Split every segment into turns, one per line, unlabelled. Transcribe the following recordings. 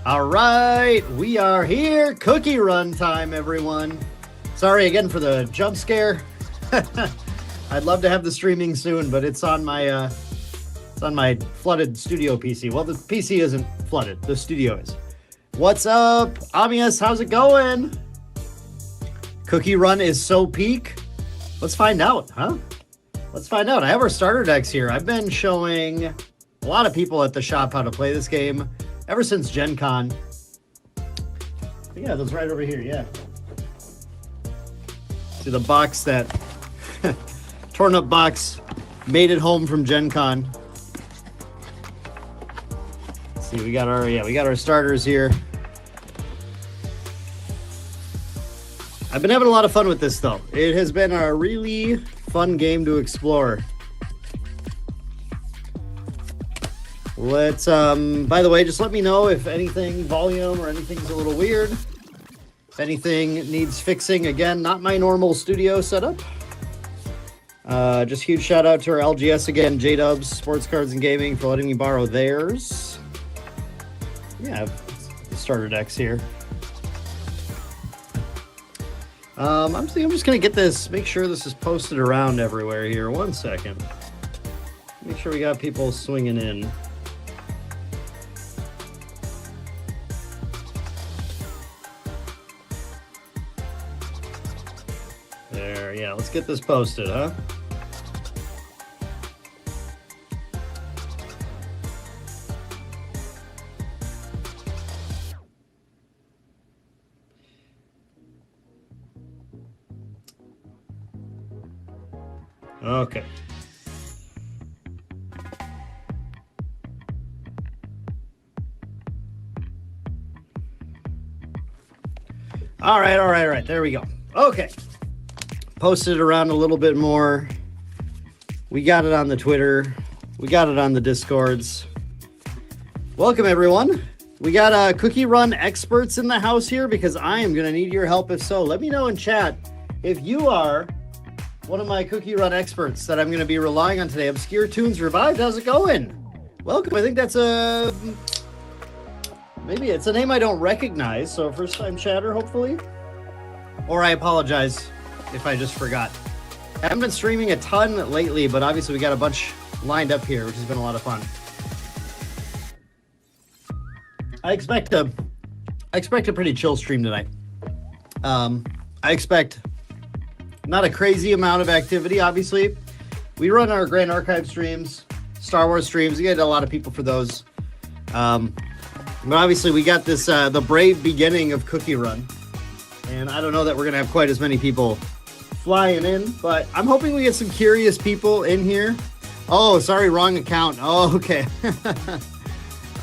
All right, we are here. Cookie run time, everyone. Sorry again for the jump scare. I'd love to have the streaming soon, but it's on my flooded studio PC. Well, the PC isn't flooded. The studio is. What's up, Amias? How's it going? Cookie run is so peak. Let's find out, huh? Let's find out. I have our starter decks here. I've been showing a lot of people at the shop how to play this game ever since Gen Con. Yeah, that's right over here, yeah. See the box, that torn up box, made it home from Gen Con. Let's see, we got our starters here. I've been having a lot of fun with this though. It has been a really fun game to explore. Let's, by the way, just let me know if anything, volume or anything's a little weird. If anything needs fixing, again, not my normal studio setup. Just huge shout out to our LGS again, J-Dubs, Sports Cards and Gaming, for letting me borrow theirs. Yeah, I have the starter decks here. I'm just gonna get this, make sure this is posted around everywhere here. 1 second. Make sure we got people swinging in. There, yeah, let's get this posted, huh? Okay. All right. There we go. Okay. Posted it around a little bit more. We got it on the Twitter. We got it on the Discords. Welcome, everyone. We got Cookie Run experts in the house here because I am going to need your help. If so, let me know in chat if you are one of my Cookie Run experts that I'm going to be relying on today. Obscure Tunes Revived, how's it going? Welcome. I think that's maybe it's a name I don't recognize, so first time chatter, hopefully. Or I apologize if I just forgot. I haven't been streaming a ton lately, but obviously we got a bunch lined up here, which has been a lot of fun. I expect a pretty chill stream tonight. I expect not a crazy amount of activity, obviously. We run our Grand Archive streams, Star Wars streams. We get a lot of people for those. But obviously we got this, the brave beginning of Cookie Run. And I don't know that we're going to have quite as many people flying in, but I'm hoping we get some curious people in here. Oh, sorry, wrong account. Oh, okay.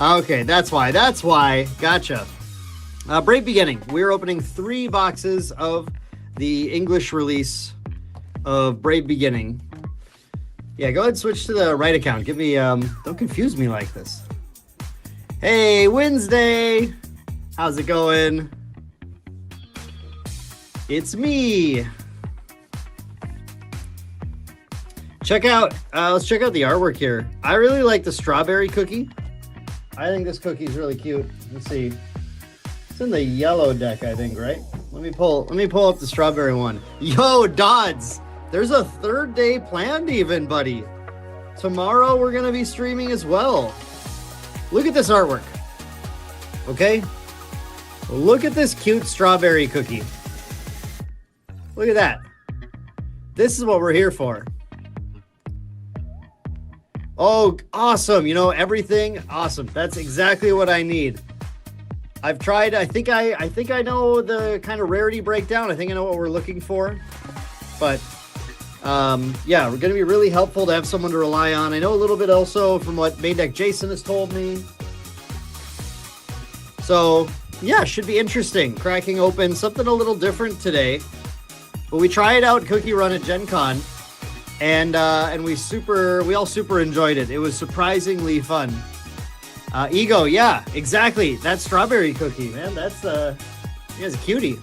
Okay, that's why. Gotcha. Brave beginning. We're opening 3 boxes of the English release of Brave Beginning. Yeah, go ahead and switch to the right account. Give me, don't confuse me like this. Hey, Wednesday. How's it going? It's me. Let's check out the artwork here. I really like the strawberry cookie. I think this cookie is really cute. Let's see. It's in the yellow deck, I think, right? Let me pull up the strawberry one. Yo, Dodds, there's a 3rd day planned even, buddy. Tomorrow we're gonna be streaming as well. Look at this artwork. Okay? Look at this cute strawberry cookie. Look at that. This is what we're here for. Oh, awesome. You know, everything awesome. That's exactly what I need. I've tried, I think I know the kind of rarity breakdown. I think I know what we're looking for. But yeah, we're going to be really helpful to have someone to rely on. I know a little bit also from what Main Deck Jason has told me. So yeah, should be interesting. Cracking open something a little different today. But we tried out Cookie Run at Gen Con, and we all super enjoyed it. It was surprisingly fun. Ego, yeah, exactly. That strawberry cookie, man. That's a cutie.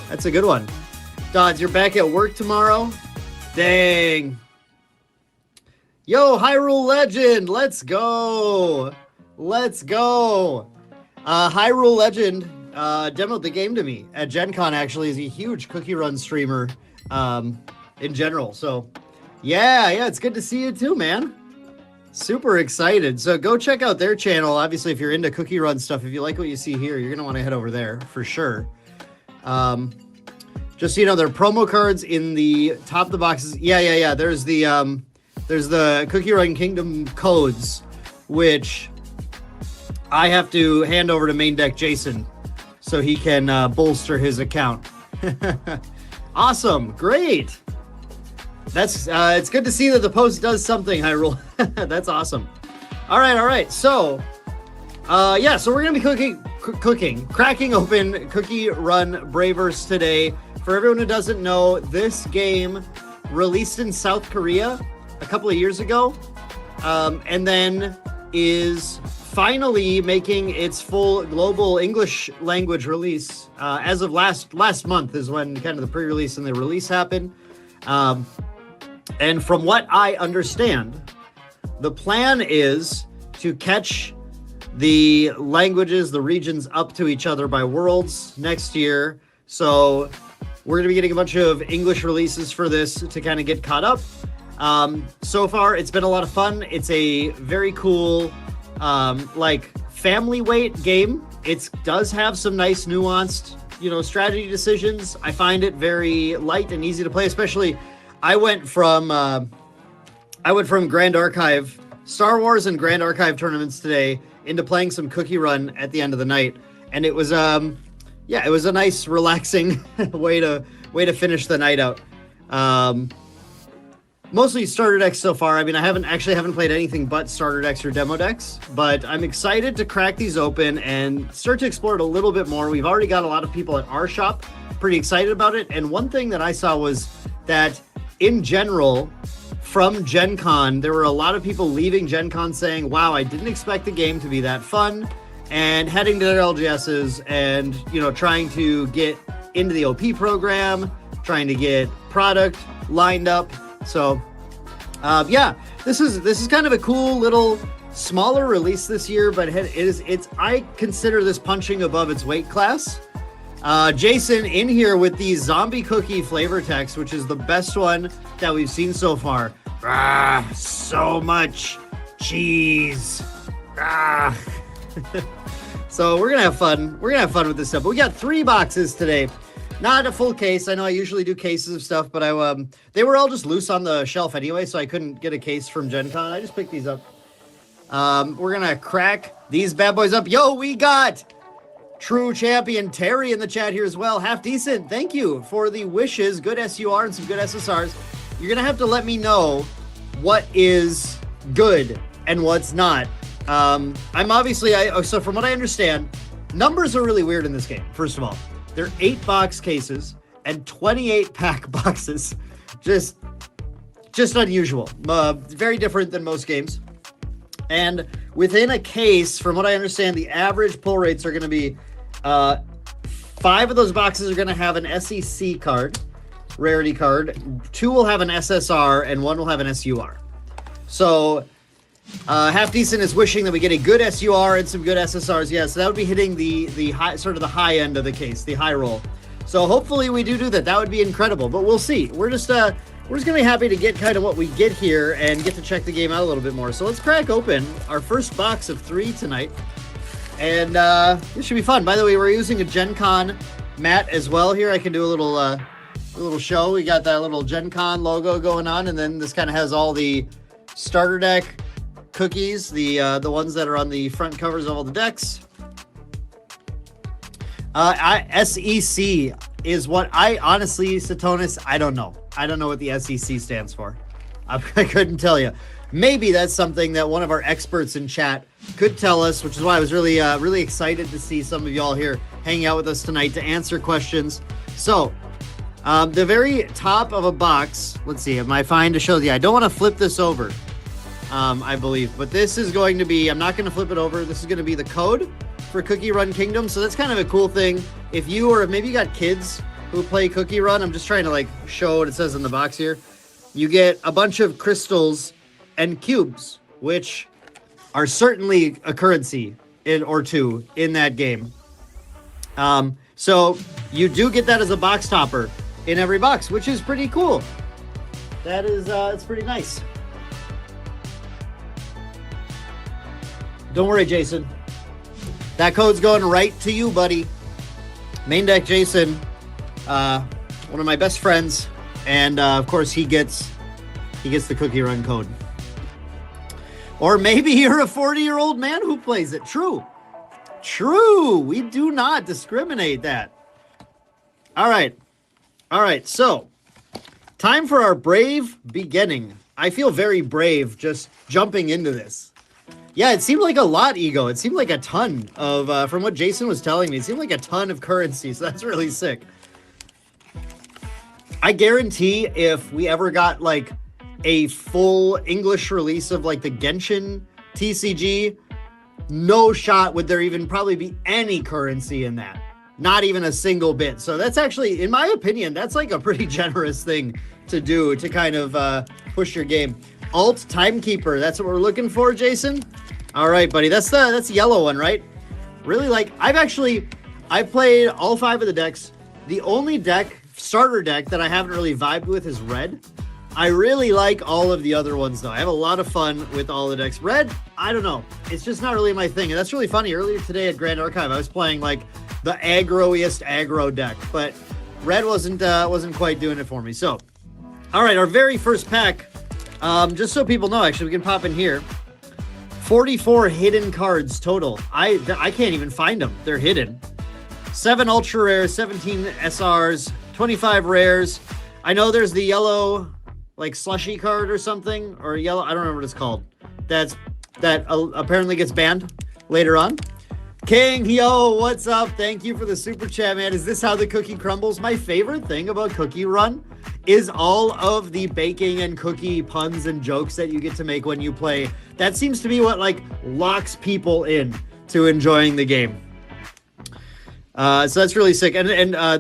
That's a good one. Dodds, you're back at work tomorrow? Dang. Yo, Hyrule Legend, let's go. Let's go. Hyrule Legend demoed the game to me at Gen Con. Actually, is a huge Cookie Run streamer in general. So, yeah, it's good to see you too, man. Super excited. So go check out their channel. Obviously, if you're into Cookie Run stuff, if you like what you see here, you're gonna want to head over there for sure. Just so you know, there are promo cards in the top of the boxes. Yeah. There's the Cookie Run Kingdom codes, which I have to hand over to main deck Jason so he can bolster his account. Awesome, great. That's it's good to see that the post does something, Hyrule. That's awesome. All right. So, so we're gonna be cracking open Cookie Run Braverse today. For everyone who doesn't know, this game released in South Korea a couple of years ago, and then is finally making its full global English language release as of last month is when kind of the pre-release and the release happened. And from what I understand, the plan is to catch the languages, the regions up to each other by Worlds next year. So we're going to be getting a bunch of English releases for this to kind of get caught up. So far, it's been a lot of fun. It's a very cool, family weight game. It does have some nice nuanced, strategy decisions. I find it very light and easy to play, especially I went from Grand Archive, Star Wars and Grand Archive tournaments today into playing some Cookie Run at the end of the night. And it was, it was a nice, relaxing way to finish the night out. Mostly starter decks so far. I mean, I haven't played anything but starter decks or demo decks, but I'm excited to crack these open and start to explore it a little bit more. We've already got a lot of people at our shop pretty excited about it. And one thing that I saw was that in general, from Gen Con, there were a lot of people leaving Gen Con saying, wow, I didn't expect the game to be that fun, and heading to their LGSs and, trying to get into the OP program, trying to get product lined up. So, this is kind of a cool little smaller release this year, but I consider this punching above its weight class. Jason in here with the zombie cookie flavor text, which is the best one that we've seen so far. So much cheese. So we're gonna have fun. We're gonna have fun with this stuff. But we got 3 boxes today. Not a full case. I know I usually do cases of stuff, but they were all just loose on the shelf anyway, so I couldn't get a case from Gen Con. I just picked these up. We're gonna crack these bad boys up. Yo, we got True Champion Terry in the chat here as well. Half Decent, thank you for the wishes. Good SUR and some good SSRs. You're gonna have to let me know what is good and what's not. I'm obviously, so from what I understand, numbers are really weird in this game. First of all, they're 8-box cases and 28 pack boxes. Just unusual. Very different than most games. And within a case, from what I understand, the average pull rates are going to be 5 of those boxes are going to have an SEC card, rarity card. 2 will have an SSR, and 1 will have an SUR. So Half Decent is wishing that we get a good SUR and some good SSRs. Yeah, so that would be hitting the high, sort of the high end of the case, the high roll. So hopefully we do that. That would be incredible. But we'll see. We're just gonna be happy to get kind of what we get here and get to check the game out a little bit more. So let's crack open our first box of 3 tonight, and this should be fun. By the way, we're using a Gen Con mat as well here. I can do a little show. We got that little Gen Con logo going on, and then this kind of has all the starter deck cookies, the ones that are on the front covers of all the decks. SEC is what I honestly, Satonis, I don't know. I don't know what the SEC stands for. I couldn't tell you. Maybe that's something that one of our experts in chat could tell us, which is why I was really excited to see some of y'all here hanging out with us tonight to answer questions. So, the very top of a box, let's see, am I fine to show you? I don't want to flip this over, I believe, but this is going to be, I'm not going to flip it over. This is going to be the code for Cookie Run Kingdom. So that's kind of a cool thing. If you, or maybe you got kids who play Cookie Run, I'm just trying to show what it says in the box here. You get a bunch of crystals and cubes, which are certainly a currency or two in that game. So you do get that as a box topper in every box, which is pretty cool. That is, it's pretty nice. Don't worry, Jason. That code's going right to you, buddy. Main deck Jason, one of my best friends, and of course he gets the Cookie Run code. Or maybe you're a 40-year-old man who plays it. True. We do not discriminate that. All right. So, time for our brave beginning. I feel very brave just jumping into this. Yeah, it seemed like a lot, Ego. It seemed like a ton of, from what Jason was telling me, it seemed like a ton of currency, so that's really sick. I guarantee if we ever got, like, a full English release of, like, the Genshin TCG, no shot would there even probably be any currency in that. Not even a single bit. So that's actually, in my opinion, that's, like, a pretty generous thing to do to kind of push your game. Alt Timekeeper, that's what we're looking for, Jason? All right, buddy. That's the yellow one, right? Really, like, I've played all 5 of the decks. The only starter deck that I haven't really vibed with is red. I really like all of the other ones, though. I have a lot of fun with all the decks. Red, I don't know. It's just not really my thing. And that's really funny. Earlier today at Grand Archive, I was playing, like, the aggro-iest aggro deck. But red wasn't quite doing it for me. So, all right, our very first pack, just so people know, actually, we can pop in here. 44 hidden cards total. I can't even find them. They're hidden. 7 ultra rares, 17 SRs, 25 rares. I know there's the yellow, like, slushy card or something, or yellow, I don't remember what it's called. That apparently gets banned later on. King, yo, what's up? Thank you for the super chat, man. Is this how the cookie crumbles? My favorite thing about Cookie Run is all of the baking and cookie puns and jokes that you get to make when you play. That seems to be what, like, locks people in to enjoying the game. So that's really sick. And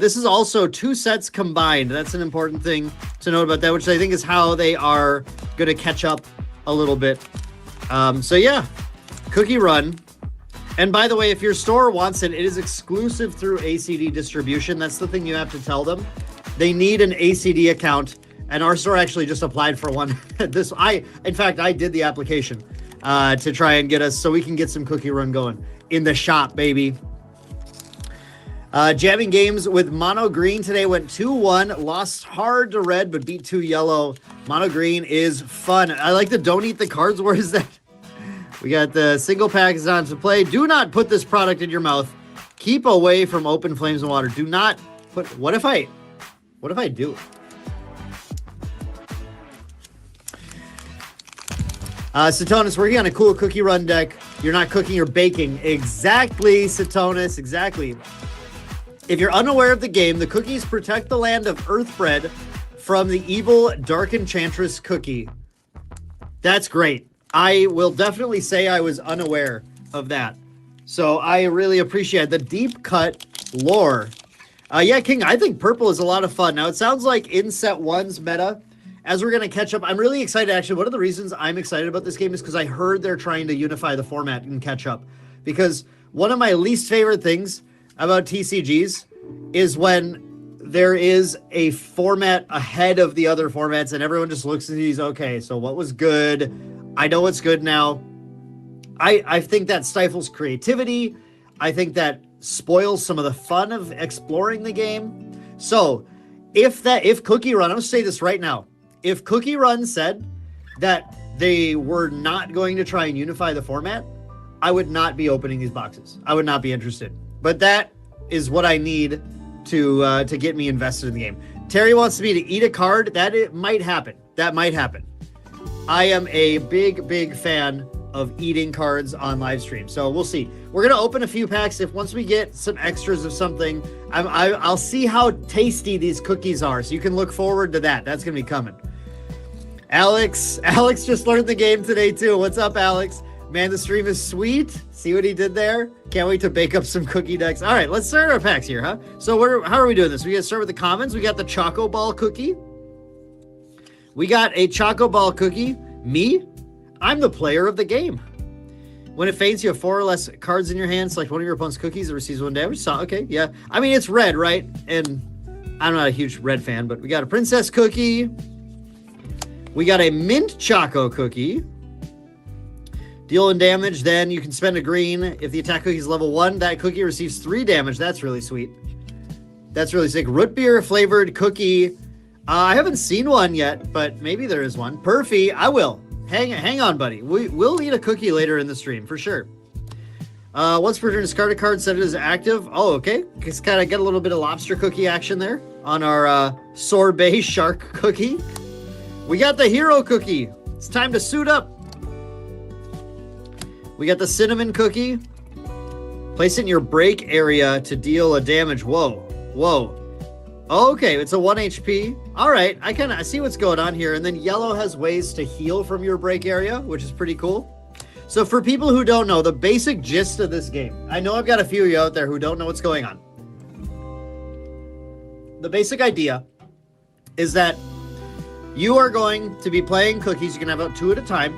this is also 2 sets combined. That's an important thing to note about that, which I think is how they are going to catch up a little bit. So yeah, Cookie Run. And by the way, if your store wants it, it is exclusive through ACD distribution. That's the thing you have to tell them. They need an ACD account, and our store actually just applied for one. In fact, I did the application to try and get us so we can get some Cookie Run going in the shop, baby. Jamming games with Mono Green today went 2-1. Lost hard to red, but beat 2 yellow. Mono Green is fun. I like the don't eat the cards. Where is that? We got the single pack is on to play. Do not put this product in your mouth. Keep away from open flames and water. Do not put... What if I do? Satonis, working on a cool Cookie Run deck. You're not cooking or baking. Exactly, Satonis. Exactly. If you're unaware of the game, the cookies protect the land of Earthbread from the evil Dark Enchantress cookie. That's great. I will definitely say I was unaware of that. So I really appreciate the deep cut lore. Yeah, King, I think purple is a lot of fun. Now, it sounds like in set 1's meta, as we're going to catch up, I'm really excited. Actually, one of the reasons I'm excited about this game is because I heard they're trying to unify the format and catch up. Because one of my least favorite things about TCGs is when there is a format ahead of the other formats and everyone just looks at these, okay, so what was good? I know what's good now. I think that stifles creativity. I think that spoils some of the fun of exploring the game. So if Cookie Run, I'm going to say this right now. If Cookie Run said that they were not going to try and unify the format, I would not be opening these boxes. I would not be interested. But that is what I need to get me invested in the game. Terry wants me to eat a card. It might happen. That might happen. I am a big fan of eating cards on live stream. So we'll see. We're going to open a few packs. Once we get some extras of something, I'll see how tasty these cookies are. So you can look forward to that. That's going to be coming. Alex just learned the game today too. What's up, Alex? Man, the stream is sweet. See what he did there? Can't wait to bake up some cookie decks. All right, let's start our packs here, huh? So how are we doing this? We got to start with the commons. We got the Choco Ball cookie. We got a Choco Ball cookie. Me? I'm the player of the game. When it fades, you have 4 or less cards in your hand. Select one of your opponent's cookies. It receives 1 damage. So, okay, yeah. I mean, it's red, right? And I'm not a huge red fan, but we got a princess cookie. We got a mint choco cookie. Dealing damage, then you can spend a green. If the attack cookie is level 1, that cookie receives 3 damage. That's really sweet. That's really sick. Root beer flavored cookie. I haven't seen one yet, but maybe there is one. Perfy, I will. Hang on, buddy. We'll eat a cookie later in the stream, for sure. Once per turn, discard a card, set it as active. Oh, okay. Just kind of get a little bit of lobster cookie action there on our sorbet shark cookie. We got the hero cookie. It's time to suit up. We got the cinnamon cookie. Place it in your break area to deal a damage. Whoa. Okay, it's a 1 HP. All right, I see what's going on here. And then yellow has ways to heal from your break area, which is pretty cool. So for people who don't know, the basic gist of this game, I know I've got a few of you out there who don't know what's going on. The basic idea is that you are going to be playing cookies. You can have about 2 at a time,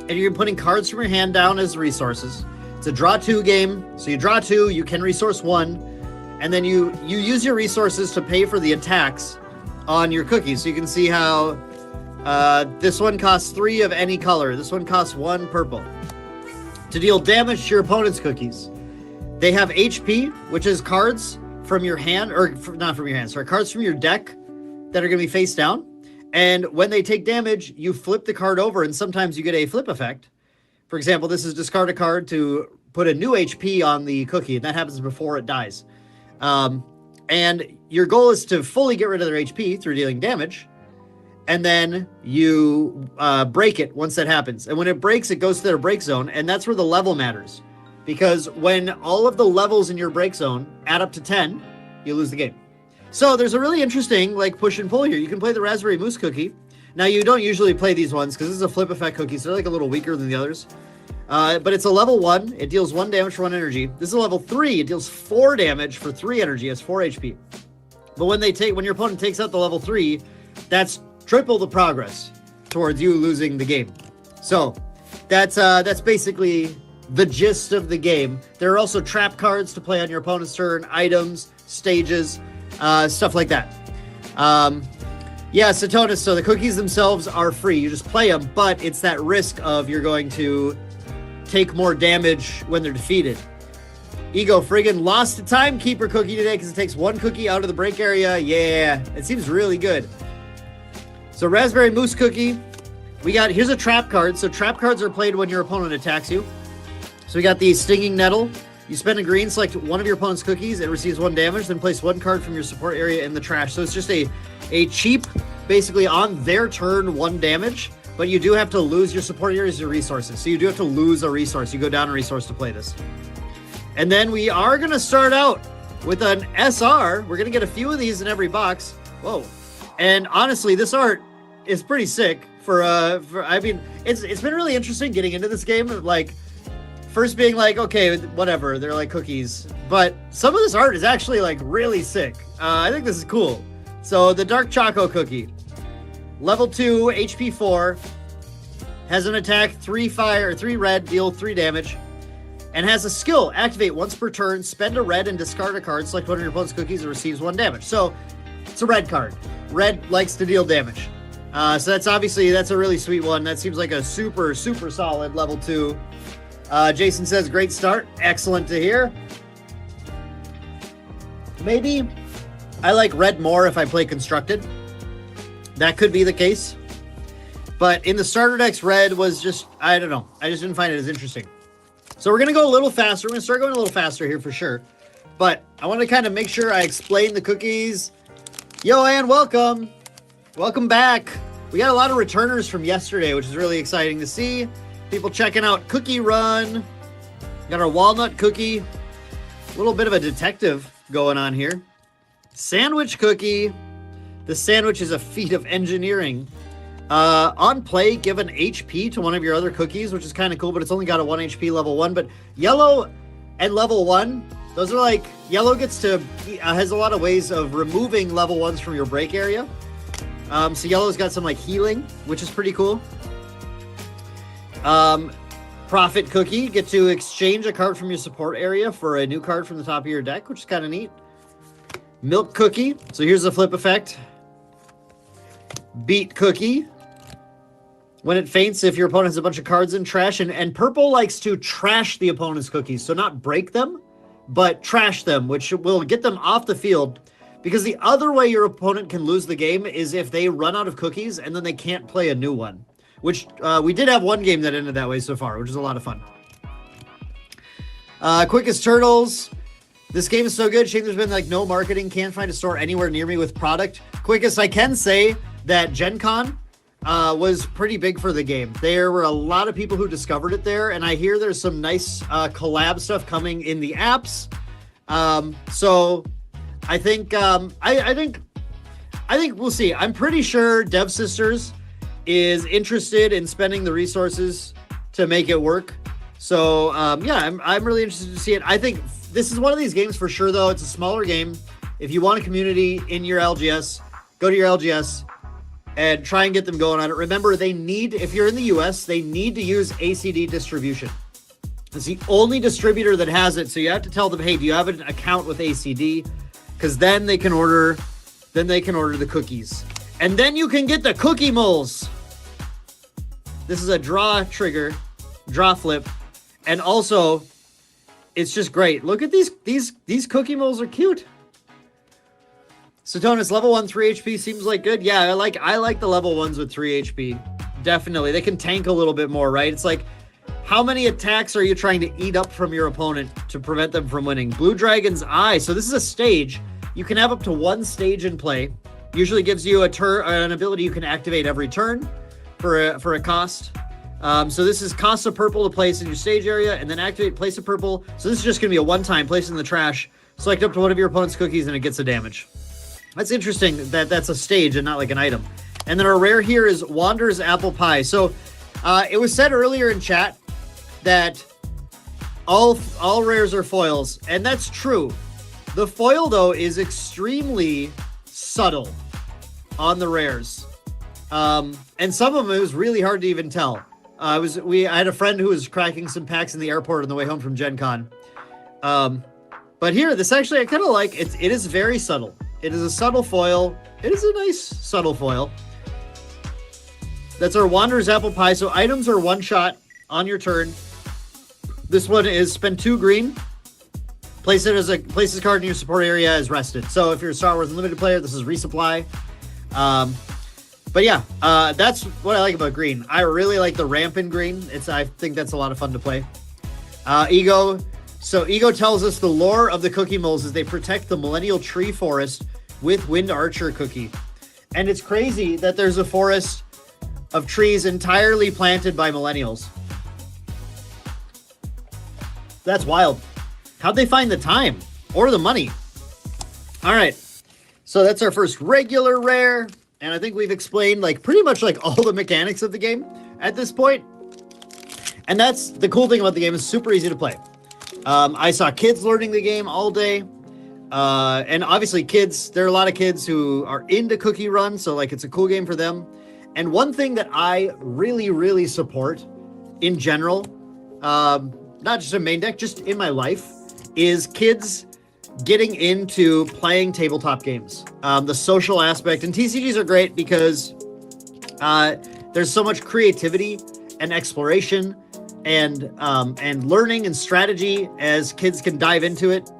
and you're putting cards from your hand down as resources. It's a draw 2 game, so you draw 2, you can resource 1, and then you use your resources to pay for the attacks on your cookies. So you can see how this one costs 3 of any color. This one costs 1 purple. To deal damage to your opponent's cookies. They have HP, which is cards from your hand, or not from your hand, sorry, cards from your deck that are going to be face down. And when they take damage, you flip the card over, and sometimes you get a flip effect. For example, this is discard a card to put a new HP on the cookie, and that happens before it dies. And your goal is to fully get rid of their HP through dealing damage, and then you break it once that happens. And when it breaks, it goes to their break zone, and that's where the level matters. Because when all of the levels in your break zone add up to 10, you lose the game. So there's a really interesting push and pull here. You can play the raspberry mousse cookie. Now, you don't usually play these ones because this is a flip effect cookie, so they're a little weaker than the others. But it's a level 1. It deals 1 damage for 1 energy. This is a level 3. It deals 4 damage for 3 energy. It has 4 HP. But when your opponent takes out the level 3, that's triple the progress towards you losing the game. So that's basically the gist of the game. There are also trap cards to play on your opponent's turn, items, stages, stuff like that. Yeah, Satonis, so the cookies themselves are free. You just play them, but it's that risk of you're going to take more damage when they're defeated. Ego friggin' lost a timekeeper cookie today because it takes 1 cookie out of the break area. Yeah, it seems really good. So raspberry mousse cookie. Here's a trap card. So trap cards are played when your opponent attacks you. So we got the stinging nettle. You spend a green, select one of your opponent's cookies. It receives 1 damage, then place 1 card from your support area in the trash. So it's just a cheap, basically on their turn, 1 damage. But you do have to lose your support areas, your resources. So you do have to lose a resource. You go down a resource to play this. And then we are going to start out with an SR. We're going to get a few of these in every box. Whoa. And honestly, this art is pretty sick I mean, it's been really interesting getting into this game. First being okay, whatever, they're like cookies. But some of this art is actually really sick. I think this is cool. So the dark choco cookie. Level 2, HP 4. Has an attack, 3 fire, 3 red, deal 3 damage. And has a skill, activate once per turn, spend a red and discard a card, select one of your opponent's cookies and receives 1 damage. So it's a red card. Red likes to deal damage. So that's a really sweet one. That seems like a super, super solid level 2. Jason says, great start. Excellent to hear. Maybe I like red more if I play constructed. That could be the case. But in the starter decks, red was just, I don't know. I just didn't find it as interesting. So we're going to go a little faster. We're going to start going a little faster here for sure. But I want to kind of make sure I explain the cookies. Yo, and welcome. Welcome back. We got a lot of returners from yesterday, which is really exciting to see. People checking out Cookie Run. Got our walnut cookie. A little bit of a detective going on here. Sandwich cookie. The sandwich is a feat of engineering. On play, give an HP to one of your other cookies, which is kind of cool, but it's only got a 1 HP level 1. But yellow and level 1, those are yellow has a lot of ways of removing level 1s from your break area. So yellow's got some healing, which is pretty cool. Profit Cookie, get to exchange a card from your support area for a new card from the top of your deck, which is kind of neat. Milk Cookie, so here's the flip effect. Beat Cookie. When it faints, if your opponent has a bunch of cards in trash, and purple likes to trash the opponent's cookies, so not break them, but trash them, which will get them off the field, because the other way your opponent can lose the game is if they run out of cookies and then they can't play a new one, which we did have one game that ended that way so far, which is a lot of fun. Quickest Turtles. This game is so good. Shame there's been like no marketing. Can't find a store anywhere near me with product. Quickest, I can say that Gen Con was pretty big for the game. There were a lot of people who discovered it there, and I hear there's some nice collab stuff coming in the apps. So I think I think we'll see. I'm pretty sure Dev Sisters is interested in spending the resources to make it work. So yeah, I'm really interested to see it. I think this is one of these games for sure, though. It's a smaller game. If you want a community in your LGS, go to your LGS and try and get them going on it. Remember, they need, if you're in the US, they need to use ACD distribution. It's the only distributor that has it. So you have to tell them, hey, do you have an account with ACD? Because then they can order the cookies. And then you can get the cookie moles. This is a draw trigger, draw flip. And also, it's just great. Look at these cookie moles are cute. Sotonis, level 1, 3 HP seems like good. Yeah, I like the level 1s with 3 HP. Definitely. They can tank a little bit more, right? It's like, how many attacks are you trying to eat up from your opponent to prevent them from winning? Blue Dragon's Eye. So this is a stage. You can have up to one stage in play. Usually gives you an ability you can activate every turn for a cost. So this is cost of purple to place in your stage area, and then activate place of purple. So this is just going to be a one-time place in the trash. Select up to one of your opponent's cookies, and it gets a damage. That's interesting that that's a stage and not like an item. And then our rare here is Wander's Apple Pie. So it was said earlier in chat that all rares are foils, and that's true. The foil, though, is extremely subtle on the rares. And some of them, it was really hard to even tell. I had a friend who was cracking some packs in the airport on the way home from Gen Con. But here, this actually, I kind of like. It is very subtle. It is a subtle foil. It is a nice subtle foil. That's our Wanderer's Apple Pie. So items are one shot on your turn. This one is spend 2 green. Place this card in your support area as rested. So if you're a Star Wars Unlimited player, this is resupply. But yeah, that's what I like about green. I really like the ramp in green. I think that's a lot of fun to play. Ego. So Ego tells us the lore of the Cookie Moles is they protect the Millennial Tree Forest with Wind Archer Cookie. And it's crazy that there's a forest of trees entirely planted by millennials. That's wild. How'd they find the time or the money? All right. So that's our first regular rare. And I think we've explained like pretty much like all the mechanics of the game at this point. And that's the cool thing about the game. Is super easy to play. I saw kids learning the game all day. And obviously there are a lot of kids who are into Cookie Run. So like it's a cool game for them. And one thing that I really, really support in general, not just in main deck, just in my life, is kids getting into playing tabletop games. The social aspect, and TCGs are great because there's so much creativity and exploration and learning and strategy as kids can dive into it.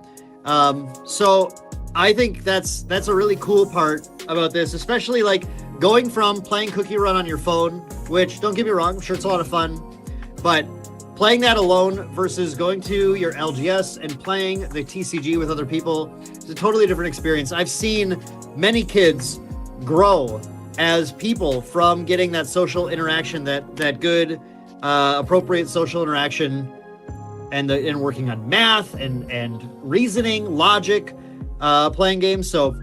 So I think that's a really cool part about this, especially like going from playing Cookie Run on your phone, which don't get me wrong, I'm sure it's a lot of fun, but playing that alone versus going to your LGS and playing the TCG with other people is a totally different experience. I've seen many kids grow as people from getting that social interaction, that good, appropriate social interaction, and working on math and reasoning, logic, playing games. So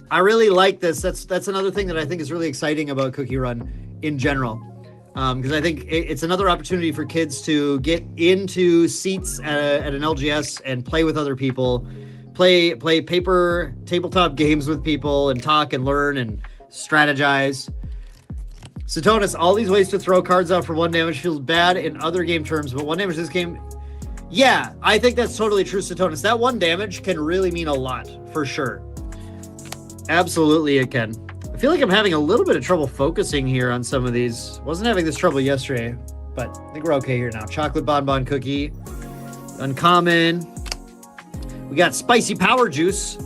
I really like this. That's another thing that I think is really exciting about Cookie Run in general. Because I think it's another opportunity for kids to get into seats at an LGS and play with other people, play paper tabletop games with people and talk and learn and strategize. Satonis, all these ways to throw cards out for 1 damage feels bad in other game terms, but 1 damage this game... Yeah, I think that's totally true, Satonis. That 1 damage can really mean a lot, for sure. Absolutely it can. I feel like I'm having a little bit of trouble focusing here on some of these. Wasn't having this trouble yesterday, but I think we're okay here now. Chocolate Bonbon Cookie. Uncommon. We got Spicy Power Juice.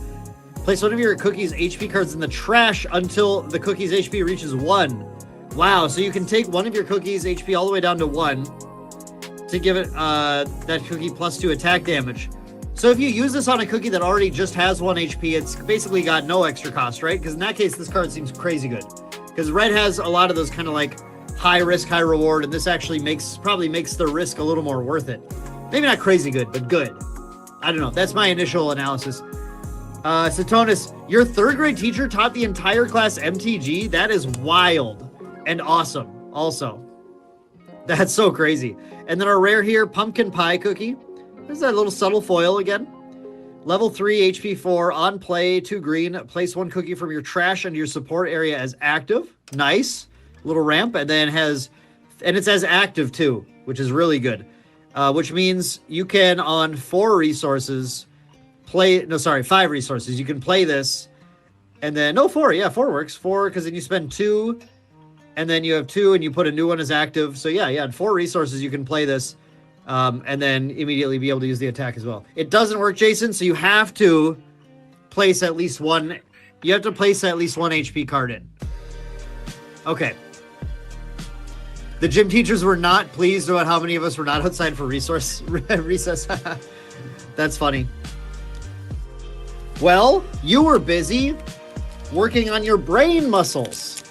Place one of your cookies' HP cards in the trash until the cookie's HP reaches 1. Wow, so you can take one of your cookies' HP all the way down to 1 to give it that cookie +2 attack damage. So if you use this on a cookie that already just has 1 HP, it's basically got no extra cost, right? Because in that case, this card seems crazy good. Because red has a lot of those kind of like high risk, high reward, and this actually probably makes the risk a little more worth it. Maybe not crazy good, but good. I don't know. That's my initial analysis. Satonis, your 3rd grade teacher taught the entire class MTG? That is wild and awesome also. That's so crazy. And then our rare here, Pumpkin Pie Cookie. There's that little subtle foil again. Level 3, HP 4, on play, 2 green. Place 1 cookie from your trash into your support area as active. Nice. Little ramp. And then it says active too, which is really good. Which means you can, on 4 resources, 5 resources. You can play this. And then, 4. Yeah, 4 works. 4, because then you spend 2. And then you have 2, and you put a new one as active. So yeah, on 4 resources, you can play this. And then immediately be able to use the attack as well. It doesn't work, Jason, so you have to place at least one. You have to place at least 1 HP card in. Okay. The gym teachers were not pleased about how many of us were not outside for recess. That's funny. Well, you were busy working on your brain muscles.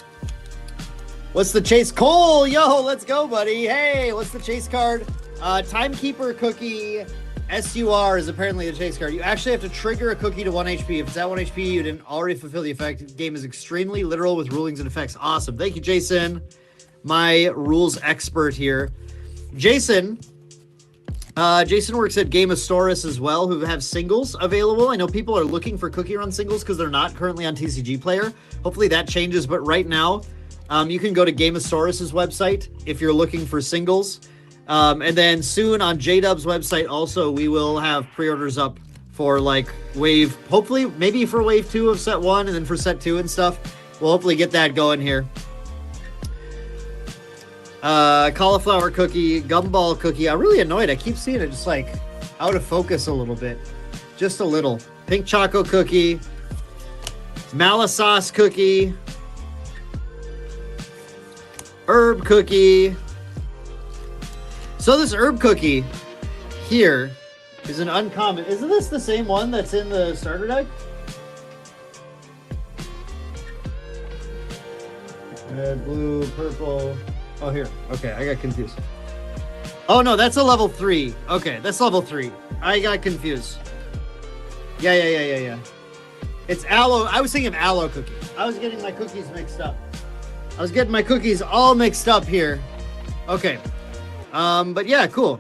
What's the chase? Cole, yo, let's go, buddy. Hey, what's the chase card? Timekeeper Cookie SUR is apparently the chase card. You actually have to trigger a cookie to 1 HP. If it's at 1 HP, you didn't already fulfill the effect. The game is extremely literal with rulings and effects. Awesome. Thank you, Jason. My rules expert here. Jason works at Gameosaurus as well, who have singles available. I know people are looking for Cookie Run singles because they're not currently on TCG Player. Hopefully that changes, but right now, you can go to Gameosaurus's website if you're looking for singles. And then soon on JDub's website also, we will have pre-orders up for like wave, hopefully maybe for wave 2 of set 1 and then for set 2 and stuff. We'll hopefully get that going here. Cauliflower Cookie, Gumball Cookie. I'm really annoyed. I keep seeing it just like out of focus a little bit. Just a little. Pink Choco Cookie. Malasauce Cookie. Herb Cookie. So this herb cookie here is an uncommon. Isn't this the same one that's in the starter deck? Red, blue, purple. Oh, here. Okay, I got confused. Oh, no, that's a level 3. Okay, that's level 3. I got confused. Yeah. It's aloe. I was thinking of aloe cookie. I was getting my cookies mixed up. I was getting my cookies all mixed up here. Okay. But yeah, cool.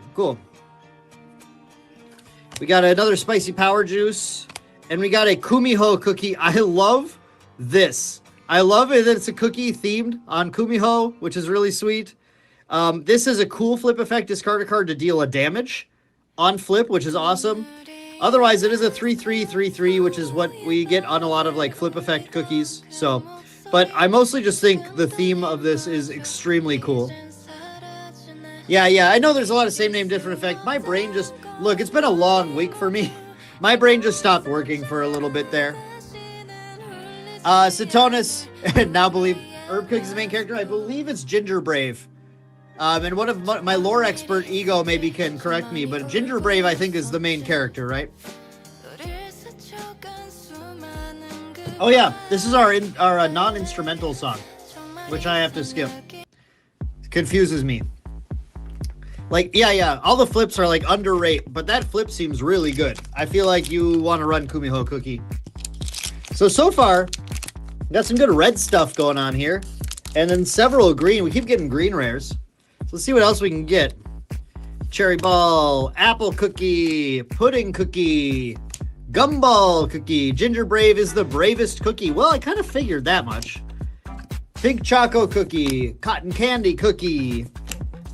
We got another Spicy Power Juice, and we got a Kumiho Cookie. I love this. I love it that it's a cookie themed on Kumiho, which is really sweet. This is a cool flip effect. Discard a card to deal a damage on flip, which is awesome. Otherwise, it is a 3/3/3/3, which is what we get on a lot of like flip effect cookies. So, but I mostly just think the theme of this is extremely cool. Yeah, I know there's a lot of same name, different effect. My brain just, look, it's been a long week for me. My brain just stopped working for a little bit there. Satonis, now believe Herb Cookie is the main character. I believe it's Ginger Brave. And one of my lore expert, Ego, maybe can correct me, but Ginger Brave, I think, is the main character, right? Oh, yeah, this is our non-instrumental song, which I have to skip. It confuses me. Like, yeah, all the flips are like underrated, but that flip seems really good. I feel like you want to run Kumiho Cookie. So far, got some good red stuff going on here. And then several green. We keep getting green rares. So let's see what else we can get. Cherry Ball, Apple Cookie, Pudding Cookie, Gumball Cookie. Ginger Brave is the bravest cookie. Well, I kind of figured that much. Pink Choco Cookie, Cotton Candy Cookie,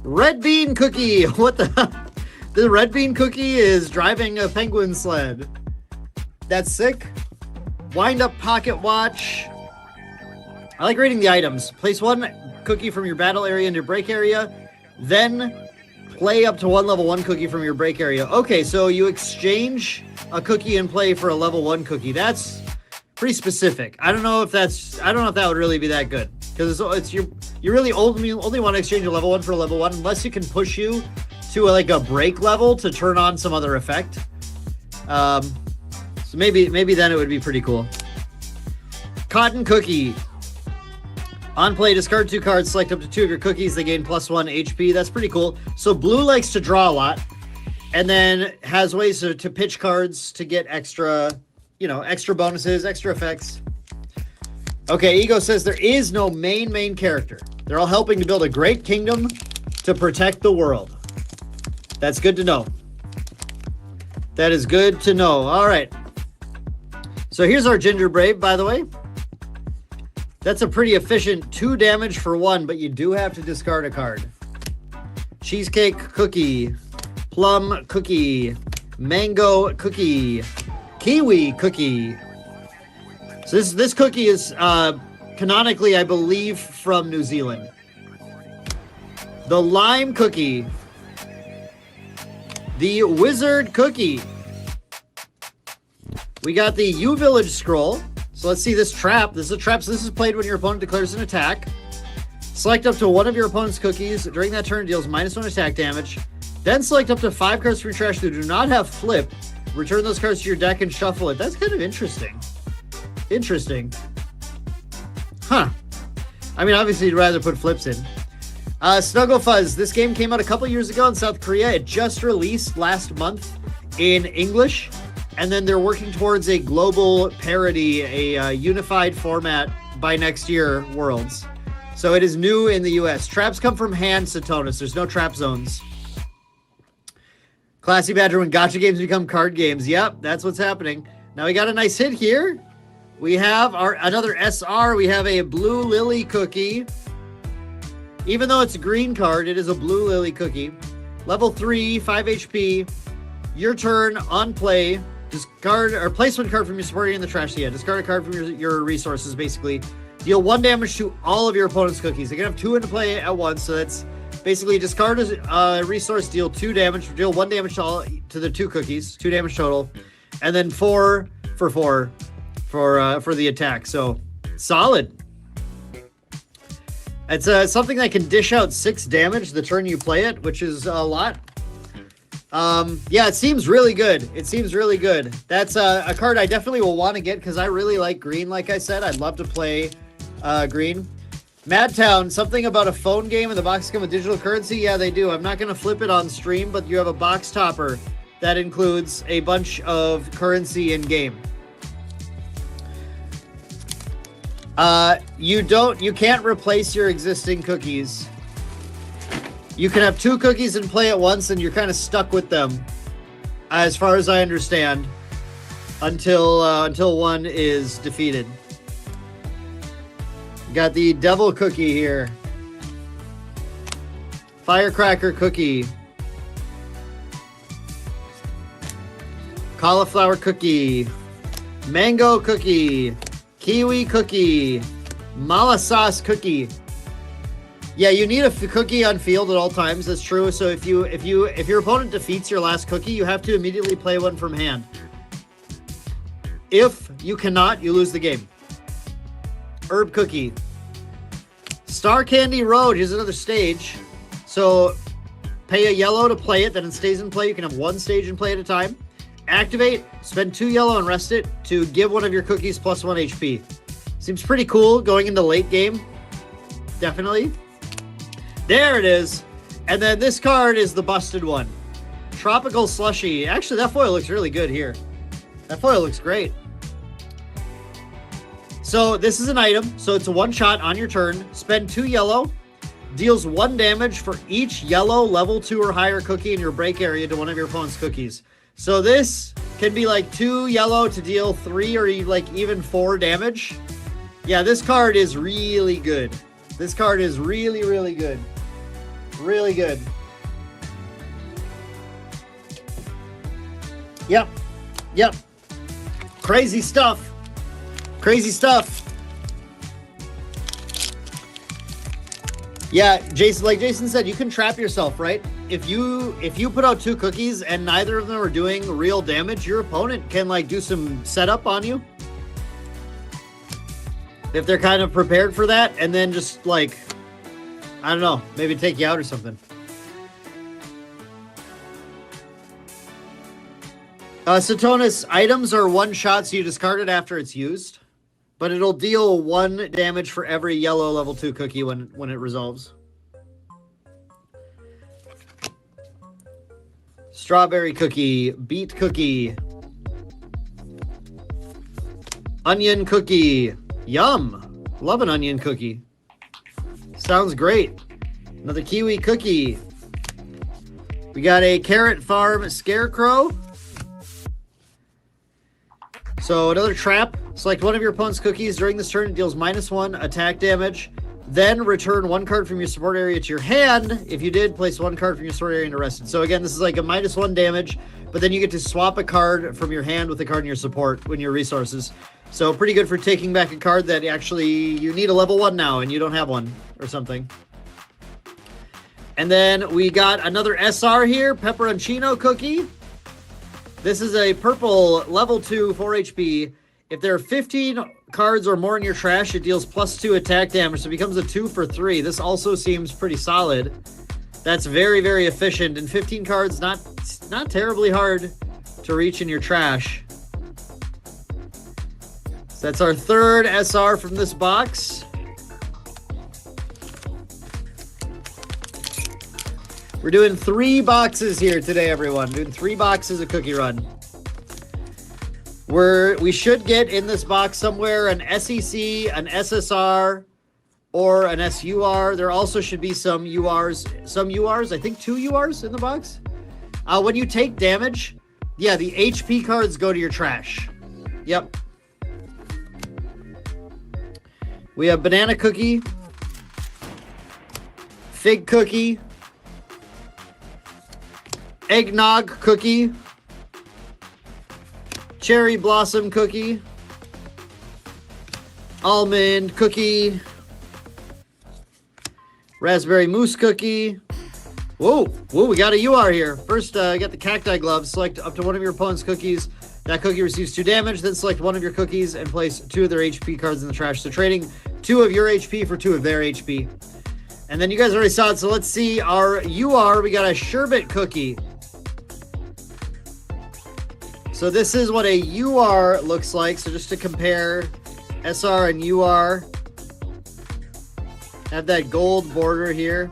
Red Bean Cookie. What the? The Red Bean Cookie is driving a penguin sled. That's sick. Wind Up Pocket Watch. I like reading the items. Place one cookie from your battle area into your break area. Then play up to one level 1 cookie from your break area. Okay, so you exchange a cookie and play for a level 1 cookie. That's pretty specific. I don't know if that would really be that good. Because you really only want to exchange a level 1 for a level 1 unless it can push you to like a break level to turn on some other effect. So maybe then it would be pretty cool. Cotton Cookie. On play, discard 2 cards, select up to 2 of your cookies. They gain +1 HP. That's pretty cool. So blue likes to draw a lot and then has ways to pitch cards to get extra, extra bonuses, extra effects. Okay, Ego says there is no main character. They're all helping to build a great kingdom to protect the world. That's good to know. That is good to know. All right. So here's our Ginger Brave, by the way. That's a pretty efficient 2 damage for 1, but you do have to discard a card. Cheesecake Cookie, Plum Cookie, Mango Cookie, Kiwi Cookie. So this cookie is canonically, I believe, from New Zealand. The Lime Cookie, the Wizard Cookie. We got the U Village Scroll. So let's see this trap. This is a trap. So this is played when your opponent declares an attack. Select up to 1 of your opponent's cookies. During that turn, it deals -1 attack damage. Then select up to 5 cards from your trash that do not have flip. Return those cards to your deck and shuffle it. That's kind of interesting. Interesting. Huh. I mean, obviously, you'd rather put flips in. Snuggle Fuzz. This game came out a couple years ago in South Korea. It just released last month in English. And then they're working towards a global parody, a unified format by next year, Worlds. So it is new in the US. Traps come from hand, Satonis. There's no trap zones. Classy Badger, when gacha games become card games. Yep, that's what's happening. Now we got a nice hit here. We have another SR. We have a Blue Lily Cookie. Even though it's a green card, it is a Blue Lily Cookie. Level 3, 5 HP. Your turn, on play. Discard or place 1 card from your support area in the trash. Yeah, discard a card from your resources, basically. Deal 1 damage to all of your opponent's cookies. They can have 2 into play at once, so that's basically discard a resource, deal 2 damage, deal 1 damage to the 2 cookies, 2 damage total, and then 4 for 4 for the attack. So solid. It's something that can dish out 6 damage the turn you play it, which is a lot. Yeah, it seems really good. It seems really good. That's a card I definitely will want to get because I really like green. Like I said, I'd love to play green. Madtown, something about a phone game and the box come with digital currency. Yeah, they do. I'm not going to flip it on stream, but you have a box topper that includes a bunch of currency in game. You can't replace your existing cookies. You can have 2 cookies and play at once, and you're kind of stuck with them, as far as I understand, until one is defeated. Got the Devil Cookie here. Firecracker Cookie. Cauliflower Cookie. Mango Cookie. Kiwi Cookie. Mala Sauce Cookie. Yeah, you need a cookie on field at all times. That's true. So if your opponent defeats your last cookie, you have to immediately play 1 from hand. If you cannot, you lose the game. Herb Cookie. Star Candy Road is another stage. So pay a yellow to play it, then it stays in play. You can have 1 stage and play at a time. Activate, spend 2 yellow and rest it to give 1 of your cookies +1 HP. Seems pretty cool going into late game. Definitely. There it is. And then this card is the busted one. Tropical Slushy. Actually, that foil looks really good here. That foil looks great. So this is an item. So it's a 1-shot on your turn. Spend 2 yellow. Deals 1 damage for each yellow level 2 or higher cookie in your break area to 1 of your opponent's cookies. So this can be like 2 yellow to deal 3 or like even 4 damage. Yeah, this card is really good. This card is really, really good. Really good. Yep. Yep. Crazy stuff. Crazy stuff. Yeah, Jason, like Jason said, you can trap yourself, right? If you put out 2 cookies and neither of them are doing real damage, your opponent can like do some setup on you. If they're kind of prepared for that, and then just like, I don't know, maybe take you out or something. Satonis, items are 1 shot, so you discard it after it's used. But it'll deal 1 damage for every yellow level 2 cookie when it resolves. Strawberry cookie, beet cookie, onion cookie. Yum. Love an onion cookie. Sounds great. Another kiwi cookie. We got a carrot farm scarecrow. So another trap. Select one of your opponent's cookies during this turn. It deals -1 attack damage. Then return 1 card from your support area to your hand. If you did, place 1 card from your support area into rested. So again, this is like a -1 damage, but then you get to swap a card from your hand with a card in your support when your resources. So pretty good for taking back a card that actually you need a level 1 now and you don't have one or something. And then we got another SR here, pepperoncino cookie. This is a purple level 2 4 HP. If there are 15 cards or more in your trash, it deals +2 attack damage, so it becomes a 2 for 3. This also seems pretty solid. That's very, very efficient, and 15 cards, not terribly hard to reach in your trash. So that's our 3rd SR from this box. We're doing 3 boxes here today, everyone. Doing 3 boxes of Cookie Run. We should get in this box somewhere an SEC, an SSR, or an SUR. There also should be some URs, I think 2 URs in the box. When you take damage, yeah, the HP cards go to your trash. Yep. We have banana cookie, fig cookie, eggnog cookie, cherry blossom cookie, almond cookie, raspberry mousse cookie. Whoa, we got a UR here. First, I got the cacti gloves. Select up to one of your opponent's cookies. That cookie receives 2 damage. Then select one of your cookies and place 2 of their HP cards in the trash. So trading 2 of your HP for 2 of their HP. And then you guys already saw it, so let's see our UR. We got a sherbet cookie. So this is what a UR looks like. So just to compare SR and UR. Have that gold border here.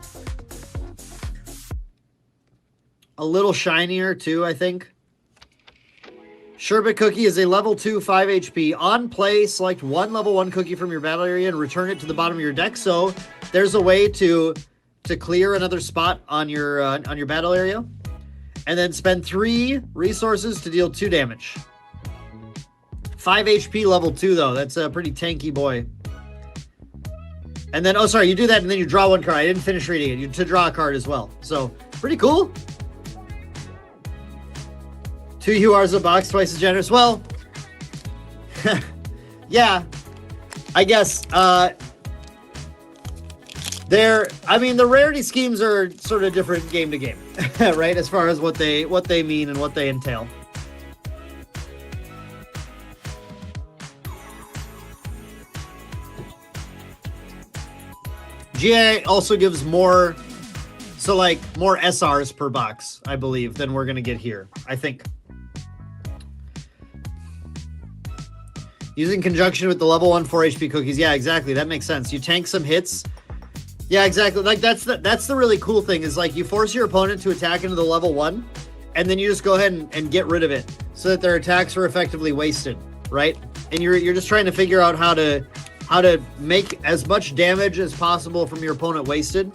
A little shinier too, I think. Sherbet cookie is a level 2 5 HP. On play, select 1 level 1 cookie from your battle area and return it to the bottom of your deck. So there's a way to clear another spot on your battle area. And then spend 3 resources to deal 2 damage. 5 HP level 2 though. That's a pretty tanky boy. And then, oh sorry, you do that and then you draw 1 card. I didn't finish reading it. You to draw a card as well. So pretty cool. 2 URs a box, twice as generous. Well, yeah, I guess. The rarity schemes are sort of different game to game, right? As far as what they mean and what they entail. GA also gives more, so like more SRs per box, I believe, than we're gonna get here. I think. Using conjunction with the level 1 4 HP cookies. Yeah, exactly. That makes sense. You tank some hits. Yeah, exactly. Like that's the really cool thing is like you force your opponent to attack into the level 1 and then you just go ahead and get rid of it so that their attacks are effectively wasted, right? And you're just trying to figure out how to make as much damage as possible from your opponent wasted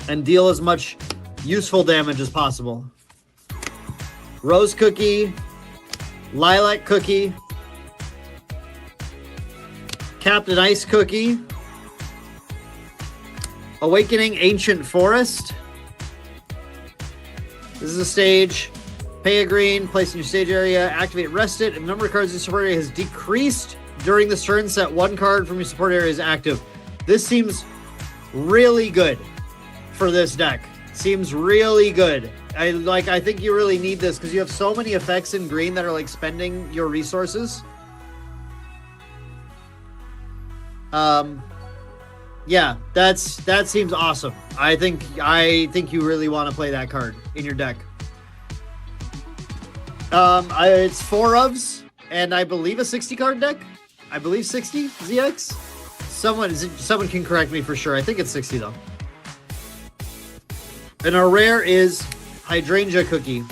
and deal as much useful damage as possible. Rose cookie, lilac cookie, Captain Ice Cookie. Awakening Ancient Forest. This is a stage. Pay a green, place in your stage area, activate, rest it. If the number of cards in your support area has decreased during this turn, set one card from your support area as active. This seems really good for this deck. Seems really good. I think you really need this because you have so many effects in green that are like spending your resources. Yeah, that seems awesome. I think you really want to play that card in your deck. It's 4 ofs, and I believe a 60 card deck. I believe 60 ZX. Someone can correct me for sure. I think it's 60 though. And our rare is Hydrangea Cookie.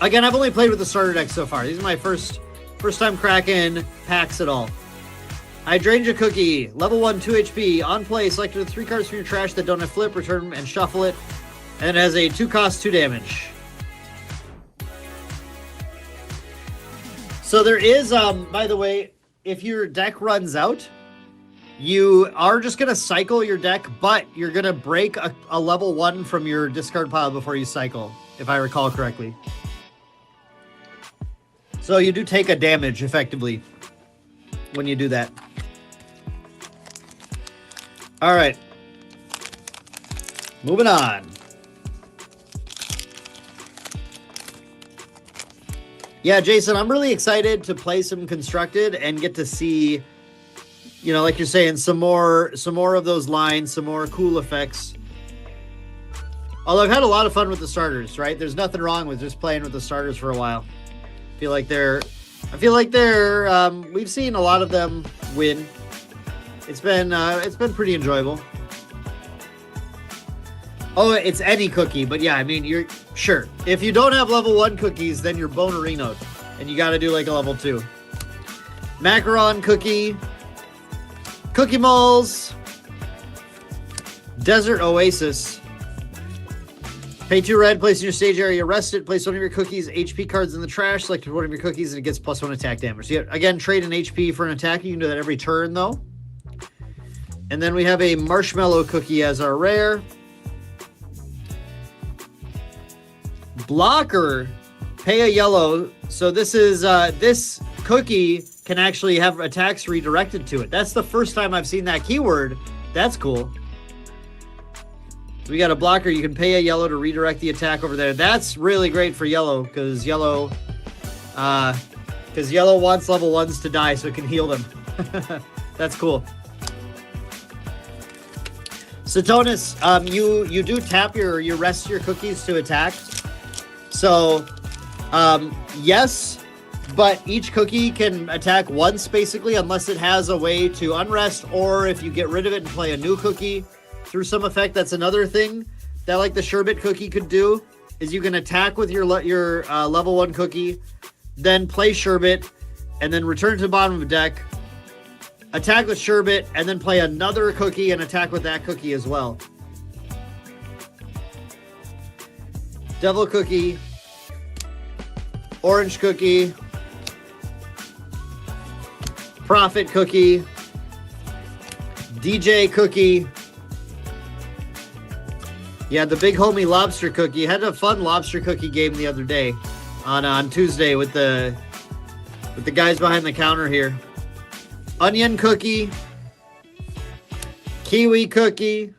Again, I've only played with the starter deck so far. These are my first time cracking packs at all. Hydrangea Cookie, level 1, 2 HP. On play, select 3 cards from your trash that don't have flip, return and shuffle it. And it has a 2 cost, 2 damage. So there is, by the way, if your deck runs out, you are just going to cycle your deck, but you're going to break a level 1 from your discard pile before you cycle, if I recall correctly. So you do take a damage, effectively, when you do that. All right. Moving on. Yeah, Jason, I'm really excited to play some Constructed and get to see, you know, like you're saying, some more of those lines, some more cool effects. Although I've had a lot of fun with the starters, right? There's nothing wrong with just playing with the starters for a while. I feel like they're we've seen a lot of them win. It's been pretty enjoyable. Oh, it's any cookie, but yeah, I mean, you're sure. If you don't have level 1 cookies, then you're Bonarino'd, and you got to do like a level 2. Macaron Cookie, Cookie Moles, Desert Oasis. Pay 2 red, place in your stage area, rest it, place one of your cookies, HP cards in the trash, select one of your cookies, and it gets +1 attack damage. So again, trade an HP for an attack. You can do that every turn, though. And then we have a Marshmallow Cookie as our rare. Blocker, pay a yellow. So this is this cookie can actually have attacks redirected to it. That's the first time I've seen that keyword. That's cool. We got a blocker. You can pay a yellow to redirect the attack over there. That's really great for yellow because yellow wants level 1s to die so it can heal them. That's cool. Satonis, you do tap your rest of your cookies to attack. So, yes, but each cookie can attack once basically, unless it has a way to unrest, or if you get rid of it and play a new cookie through some effect. That's another thing that like the sherbet cookie could do, is you can attack with your level 1 cookie, then play sherbet, and then return to the bottom of the deck, attack with sherbet, and then play another cookie and attack with that cookie as well. Devil Cookie, Orange Cookie, Prophet Cookie, DJ Cookie. Yeah, the Big Homie Lobster Cookie. Had a fun lobster cookie game the other day on Tuesday with the guys behind the counter here. Onion Cookie, Kiwi Cookie,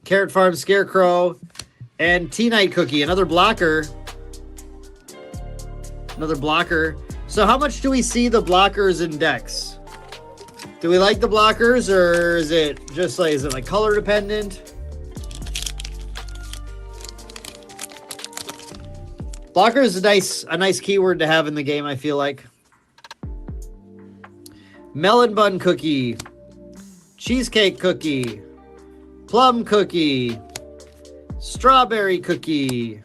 Carrot Farm Scarecrow, and Tea Night Cookie, another blocker. Another blocker. So how much do we see the blockers in decks? Do we like the blockers, or is it just like, is it like color dependent? Blocker is a nice keyword to have in the game, I feel like. Melon Bun Cookie, Cheesecake Cookie, Plum Cookie, Strawberry Cookie,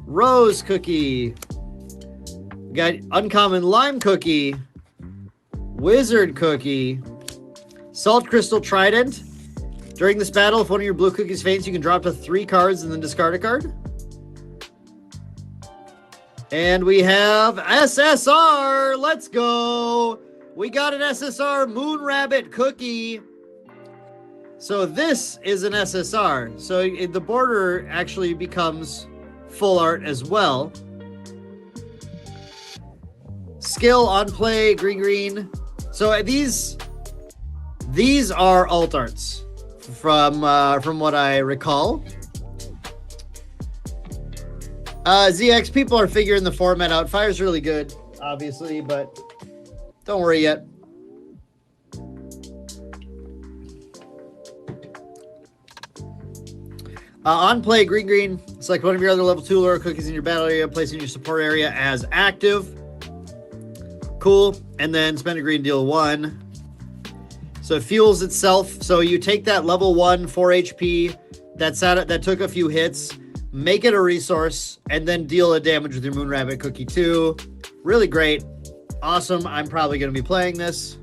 Rose Cookie. We got Uncommon Lime Cookie, Wizard Cookie, Salt Crystal Trident. During this battle, if one of your blue cookies faints, you can drop to 3 cards and then discard a card. And we have SSR. Let's go. We got an SSR Moon Rabbit Cookie. So this is an SSR. So the border actually becomes full art as well. Skill on play, green. So these are alt arts from what I recall. ZX, people are figuring the format out. Fire's really good, obviously, but don't worry yet. On play, green. Select one of your other level 2 lure cookies in your battle area, place in your support area as active. Cool. And then spend a green, deal 1. So it fuels itself. So you take that level 1 4 HP that took a few hits, make it a resource, and then deal a damage with your Moon Rabbit Cookie 2. Really great. Awesome. I'm probably going to be playing this.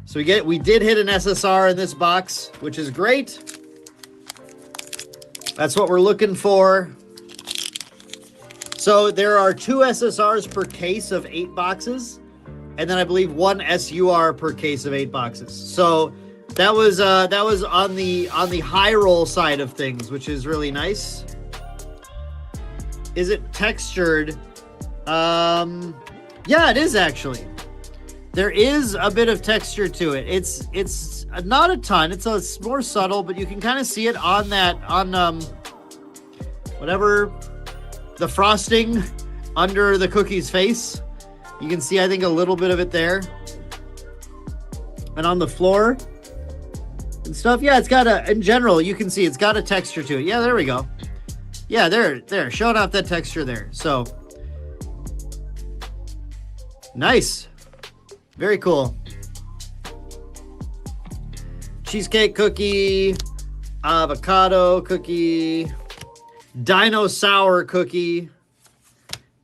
So we did hit an SSR in this box, which is great. That's what we're looking for. So there are 2 SSRs per case of 8 boxes, and then I believe 1 SUR per case of 8 boxes. So that was on the high roll side of things, which is really nice. Is it textured? Yeah, it is actually. There is a bit of texture to it. It's not a ton. It's more subtle, but you can kind of see it on whatever the frosting under the cookie's face. You can see, I think, a little bit of it there, and on the floor and stuff. Yeah, it's got in general, you can see it's got a texture to it. Yeah, there we go. Yeah, there, showing off that texture there. So nice. Very cool. Cheesecake cookie, avocado cookie, dino sour cookie,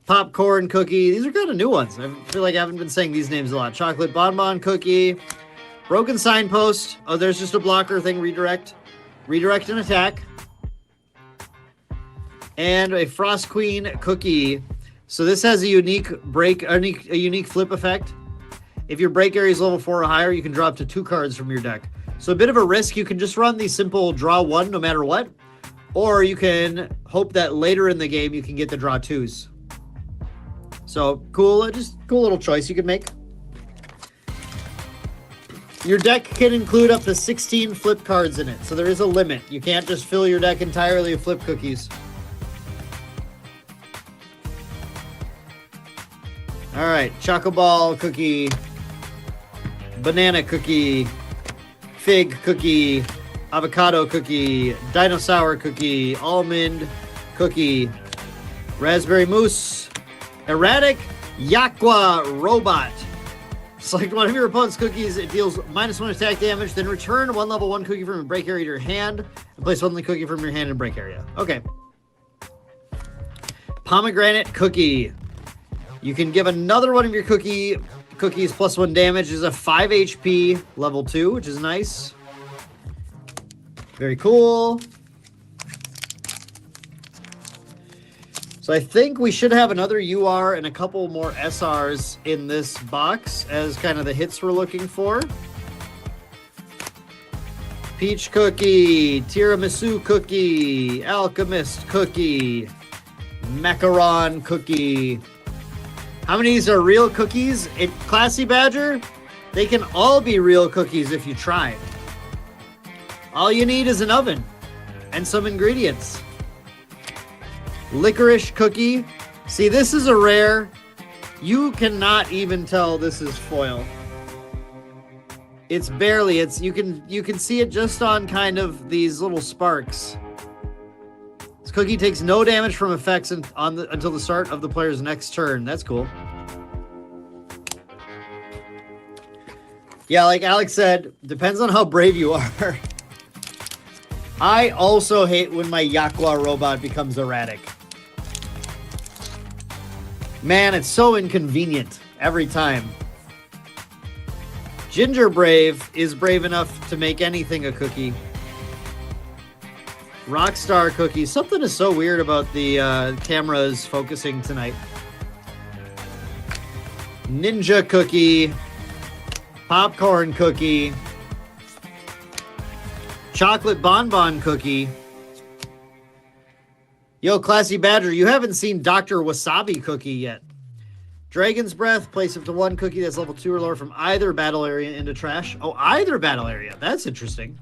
popcorn cookie. These are kind of new ones. I feel like I haven't been saying these names a lot. Chocolate bonbon cookie, broken signpost. Oh, there's just a blocker thing. Redirect and attack. And a Frost Queen cookie. So this has a unique flip effect. If your break area is level 4 or higher, you can draw up to 2 cards from your deck. So a bit of a risk. You can just run the simple draw 1 no matter what, or you can hope that later in the game you can get the draw 2s. So cool, just cool little choice you can make. Your deck can include up to 16 flip cards in it, so there is a limit. You can't just fill your deck entirely with flip cookies. All right, Choco Ball cookie, banana cookie, fig cookie, avocado cookie, dino sour cookie, almond cookie, raspberry mousse, erratic Yakwa robot. Select one of your opponent's cookies. It deals -1 attack damage. Then return 1 level 1 cookie from your break area to your hand, and place 1 cookie from your hand in break area. Okay. Pomegranate cookie. You can give another one of your cookies +1 damage. Is a 5 HP level 2, which is nice. Very cool. So I think we should have another UR and a couple more SRs in this box as kind of the hits we're looking for. Peach cookie, tiramisu cookie, alchemist cookie, macaron cookie. How many of these are real cookies? Classy Badger, they can all be real cookies if you try. All you need is an oven and some ingredients. Licorice cookie. See, this is a rare. You cannot even tell this is foil. It's barely. You can see it just on kind of these little sparks. This cookie takes no damage from effects until the start of the player's next turn. That's cool. Yeah, like Alex said, depends on how brave you are. I also hate when my Yakwa robot becomes erratic. Man, it's so inconvenient every time. Ginger Brave is brave enough to make anything a cookie. Rockstar cookie. Something is so weird about the cameras focusing tonight. Ninja cookie. popcorn cookie, chocolate bonbon cookie. Yo, Classy Badger, you haven't seen Dr. Wasabi cookie yet. Dragon's Breath, place up to 1 cookie that's level 2 or lower from either battle area into trash. Oh, either battle area. That's interesting.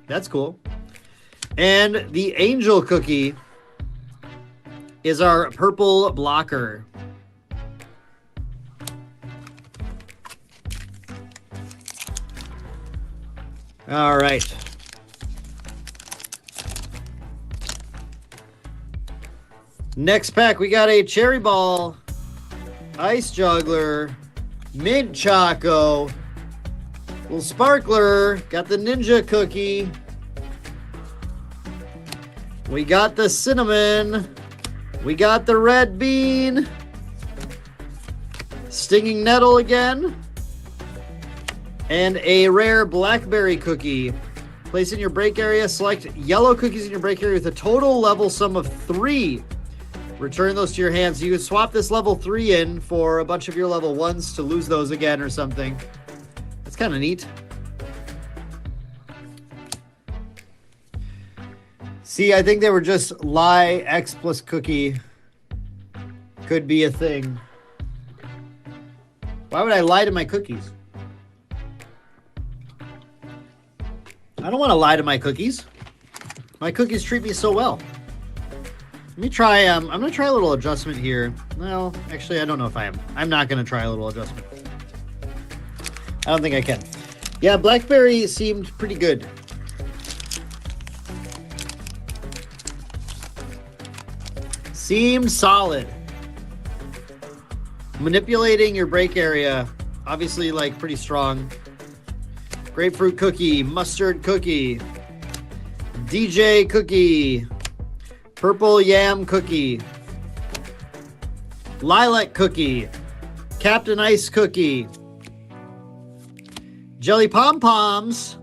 That's cool. And the Angel cookie is our purple blocker. All right. Next pack, we got a Cherry Ball, Ice Juggler, Mint Choco, little Sparkler, got the Ninja Cookie, we got the Cinnamon, we got the Red Bean, Stinging Nettle again, and a rare Blackberry Cookie. Place in your break area, select yellow cookies in your break area with a total level sum of 3. Return those to your hands. You can swap this level 3 in for a bunch of your level 1s to lose those again or something. That's kind of neat. See, I think they were just lie X plus cookie could be a thing. Why would I lie to my cookies? I don't want to lie to my cookies. My cookies treat me so well. Let me try, I'm going to try a little adjustment here. Well, actually, I don't know if I am. I'm not going to try a little adjustment. I don't think I can. Yeah, Blackberry seemed pretty good. Seems solid. Manipulating your break area. Obviously, like, pretty strong. Grapefruit cookie, mustard cookie, DJ cookie, purple yam cookie, lilac cookie, Captain Ice cookie, jelly pom-poms,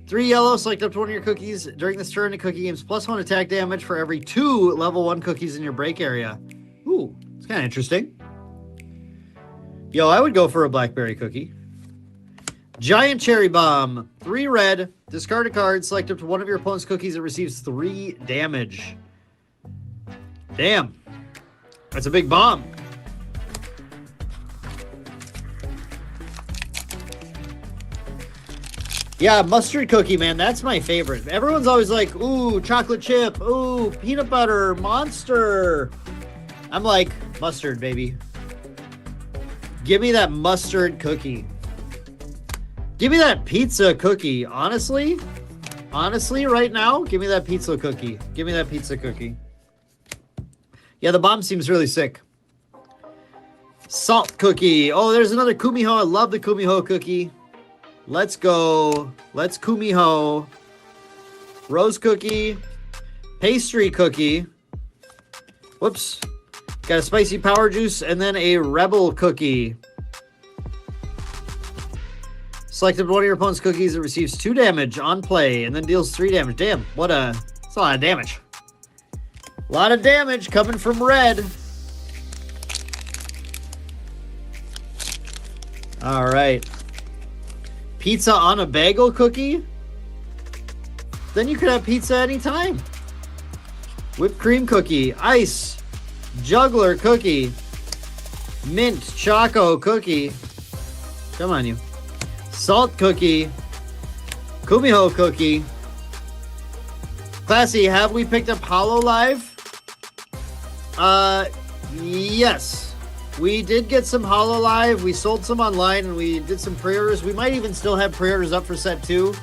3 yellow, select up to 1 of your cookies during this turn to cookie games, +1 attack damage for every 2 level 1 cookies in your break area. Ooh, it's kind of interesting. Yo, I would go for a blackberry cookie. Giant Cherry Bomb, 3 red, discard a card, select up to 1 of your opponent's cookies, it receives 3 damage. Damn. That's a big bomb. Yeah, mustard cookie, man, that's my favorite. Everyone's always like, ooh, chocolate chip, ooh, peanut butter, monster. I'm like, mustard, baby. Give me that mustard cookie. Give me that pizza cookie. Honestly, right now, give me that pizza cookie. Give me that pizza cookie. Yeah, the bomb seems really sick. Salt cookie. Oh, there's another Kumiho. I love the Kumiho cookie. Let's go. Let's Kumiho. Rose cookie. Pastry cookie. Whoops. Got a spicy power juice and then a rebel cookie. Select one of your opponent's cookies. It receives 2 damage on play and then deals 3 damage. Damn, that's a lot of damage. A lot of damage coming from red. All right. Pizza on a bagel cookie? Then you could have pizza anytime. Whipped cream cookie. Ice. Juggler cookie. Mint choco cookie. Come on, you. Salt cookie. Kumiho cookie. Classy, have we picked up Hololive? Yes. We did get some Hololive. We sold some online and we did some pre-orders. We might even still have pre-orders up for set 2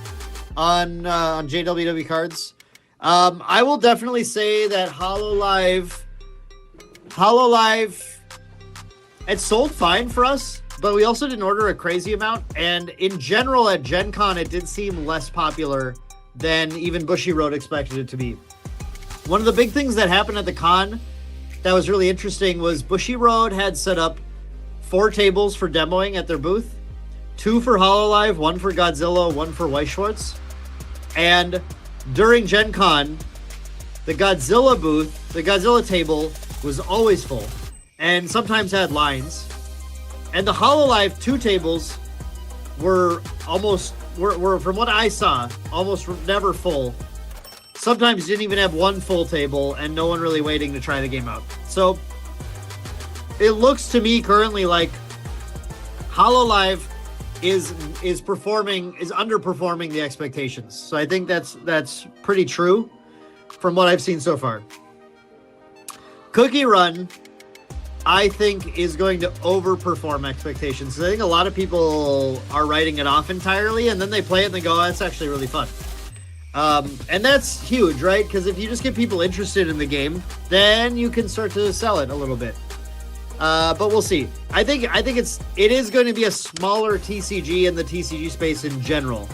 on JWW cards. I will definitely say that Hololive, it sold fine for us, but we also didn't order a crazy amount. And in general, at Gen Con, it did seem less popular than even Bushiroad expected it to be. One of the big things that happened at the con that was really interesting was Bushiroad had set up 4 tables for demoing at their booth. 2 for Hololive, 1 for Godzilla, 1 for Weiss Schwarz. And during Gen Con, the Godzilla booth, the Godzilla table, was always full and sometimes had lines. And the Hololive 2 tables were from what I saw, almost never full. Sometimes didn't even have one full table and no one really waiting to try the game out. So it looks to me currently like HoloLive is underperforming the expectations. So I think that's pretty true from what I've seen so far. Cookie Run, I think, is going to overperform expectations. So I think a lot of people are writing it off entirely, and then they play it and they go, oh, that's actually really fun. And that's huge, right? Because if you just get people interested in the game, then you can start to sell it a little bit. But we'll see. I think it is going to be a smaller TCG in the TCG space in general.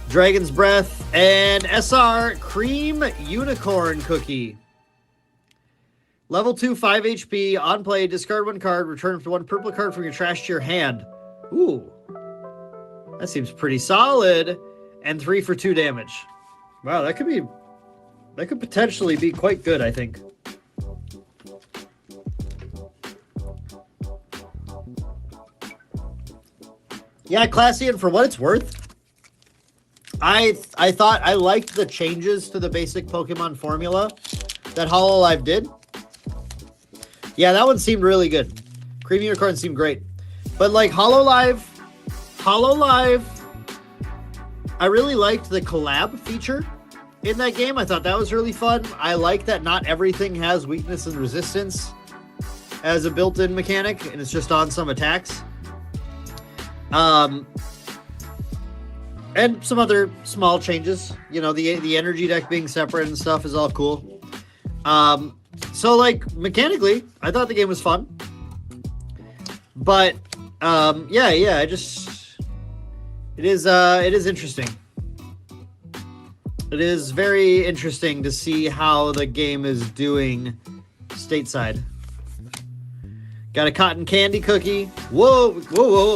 Dragon's Breath and SR Cream Unicorn Cookie. Level 2, 5 HP. On play, discard one card. Return one purple card from your trash to your hand. Ooh. That seems pretty solid. And 3 for 2 damage. Wow, that could potentially be quite good, I think. Yeah, classy, and for what it's worth, I thought I liked the changes to the basic Pokemon formula that HoloLive did. Yeah, that one seemed really good. Cream Unicorn seemed great. But like HoloLive, I really liked the collab feature in that game. I thought that was really fun. I like that not everything has weakness and resistance as a built-in mechanic, and it's just on some attacks. And some other small changes, you know, the energy deck being separate and stuff is all cool. So like mechanically, I thought the game was fun, but yeah, it is interesting. It is very interesting to see how the game is doing stateside. Got a cotton candy cookie. Whoa.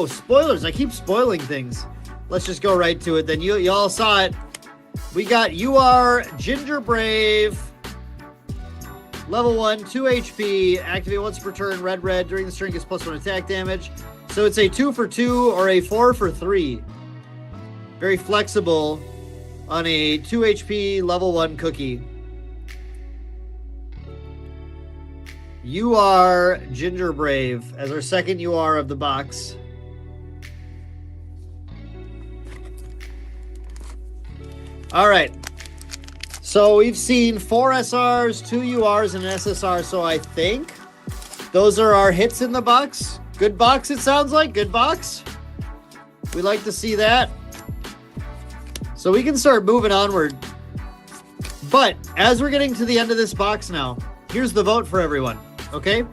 Spoilers. I keep spoiling things. Let's just go right to it. Then you all saw it. We got You Are Ginger Brave. Level 1, 2 HP. Activate once per turn. Red. During the turn gets +1 attack damage. So it's a 2 for 2 or a 4 for 3. Very flexible on a 2 HP level 1 cookie. You Are Ginger Brave as our second You Are of the box. All right. So we've seen 4 SRs, 2 URs, and an SSR. So I think those are our hits in the box. Good box, it sounds like. Good box. We like to see that. So we can start moving onward. But as we're getting to the end of this box now, here's the vote for everyone. Okay?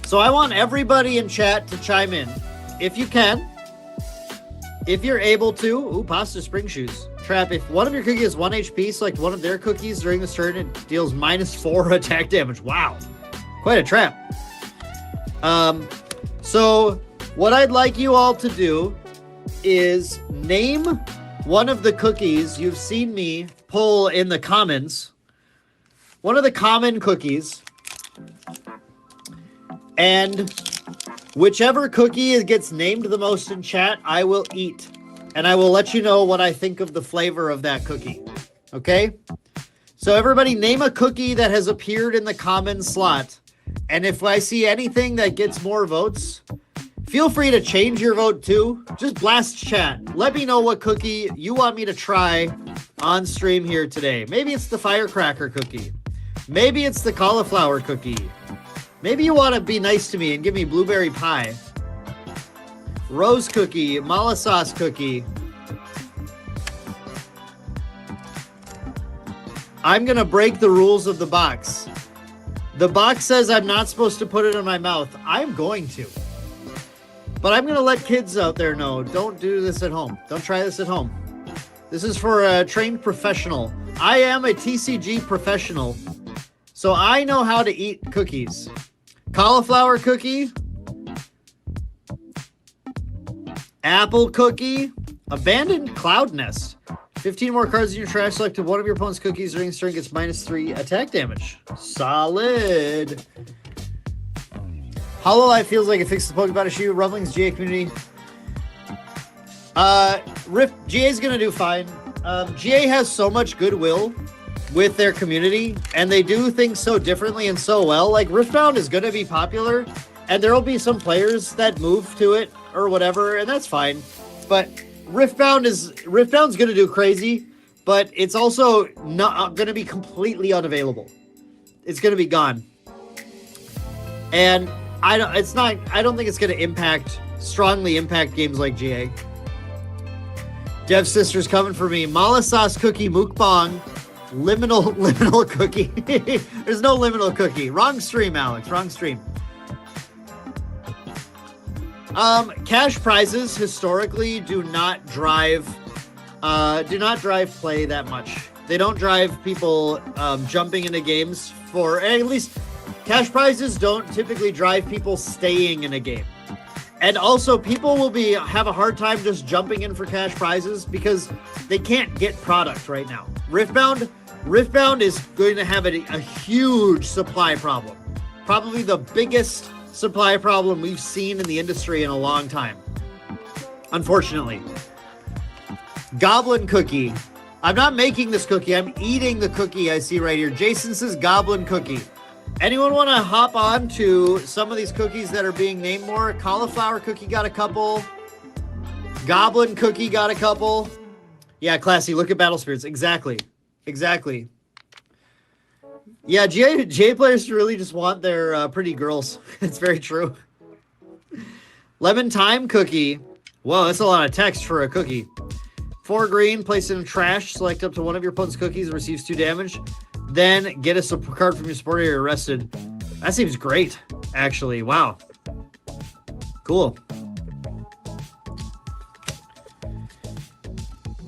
So I want everybody in chat to chime in. If you can. If you're able to. Ooh, Pasta Spring Shoes. Trap, if one of your cookies has 1 HP, select one of their cookies during this turn and deals -4 attack damage. Wow. Quite a trap. So what I'd like you all to do is name one of the cookies you've seen me pull in the comments. One of the common cookies. And whichever cookie gets named the most in chat, I will eat. And I will let you know what I think of the flavor of that cookie. Okay? So everybody name a cookie that has appeared in the common slot. And if I see anything that gets more votes, feel free to change your vote too. Just blast chat. Let me know what cookie you want me to try on stream here today. Maybe it's the firecracker cookie. Maybe it's the cauliflower cookie. Maybe you want to be nice to me and give me blueberry pie. Rose cookie, mala sauce cookie. I'm going to break the rules of the box. The box says I'm not supposed to put it in my mouth. I'm going to. But I'm going to let kids out there know, don't do this at home. Don't try this at home. This is for a trained professional. I am a TCG professional, so I know how to eat cookies. Cauliflower cookie. Apple cookie. Abandoned cloud nest. 15 more cards in your trash. Selected one of your opponent's cookies during this turn gets -3 attack damage. Solid. Hololive feels like it fixes the Pokemon issue. Rumblings GA community. GA's gonna do fine. GA has so much goodwill with their community, and they do things so differently and so well. Like, Riftbound is gonna be popular, and there will be some players that move to it or whatever, and that's fine. But Riftbound's gonna do crazy, but it's also not gonna be completely unavailable. It's gonna be gone. And I don't think it's gonna strongly impact games like GA. Dev Sister's coming for me. Mala Sauce Cookie Mukbang. Liminal Cookie. There's no liminal cookie. Wrong stream, Alex. Wrong stream. Cash prizes historically do not drive play that much. They don't drive people jumping into games at least cash prizes don't typically drive people staying in a game. And also, people will have a hard time just jumping in for cash prizes because they can't get product right now. Riftbound is going to have a huge supply problem. Probably the biggest supply problem we've seen in the industry in a long time. Unfortunately. Goblin Cookie. I'm not making this cookie. I'm eating the cookie I see right here. Jason says Goblin Cookie. Anyone want to hop on to some of these cookies that are being named more? Cauliflower Cookie got a couple. Goblin Cookie got a couple. Yeah, Classy, look at Battle Spirits. Exactly. Yeah, GA players really just want their pretty girls. It's very true. Lemon Thyme Cookie. Whoa, that's a lot of text for a cookie. 4 green, place it in trash. Select up to one of your opponent's cookies and receives 2 damage. Then get a card from your supporter, you're arrested. That seems great, actually. Wow. Cool.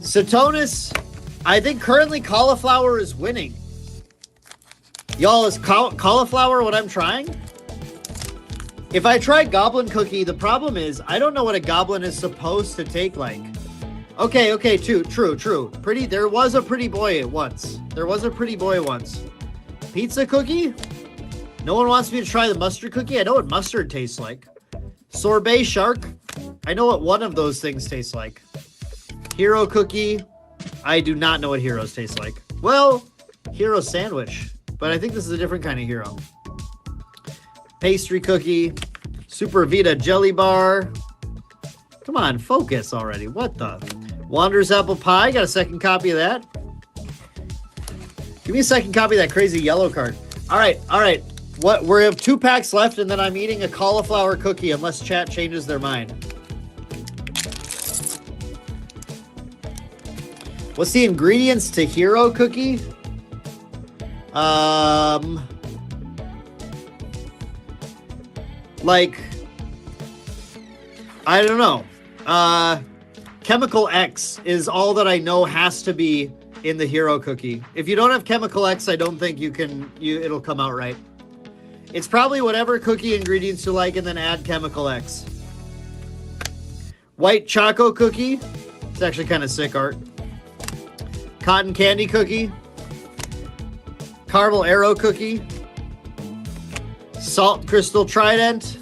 Satonis, I think currently Cauliflower is winning. Y'all, is Cauliflower what I'm trying? If I try Goblin Cookie, the problem is I don't know what a goblin is supposed to take like. Okay, true. There was a pretty boy once. Pizza Cookie? No one wants me to try the mustard cookie? I know what mustard tastes like. Sorbet Shark? I know what one of those things tastes like. Hero Cookie? I do not know what heroes taste like. Well, Hero Sandwich. But I think this is a different kind of hero. Pastry Cookie. Super Vita Jelly Bar. Come on, focus already. What the? Wanderer's Apple Pie. Got a second copy of that. Give me a second copy of that crazy yellow card. All right. We have 2 packs left, and then I'm eating a cauliflower cookie unless chat changes their mind. What's the ingredients to Hero Cookie? Like, I don't know. Chemical X is all that I know has to be in the Hero Cookie. If you don't have Chemical X, I don't think it'll come out right. It's probably whatever cookie ingredients you like and then add Chemical X. White Choco Cookie. It's actually kind of sick art. Cotton Candy Cookie. Caramel Arrow Cookie. Salt Crystal Trident.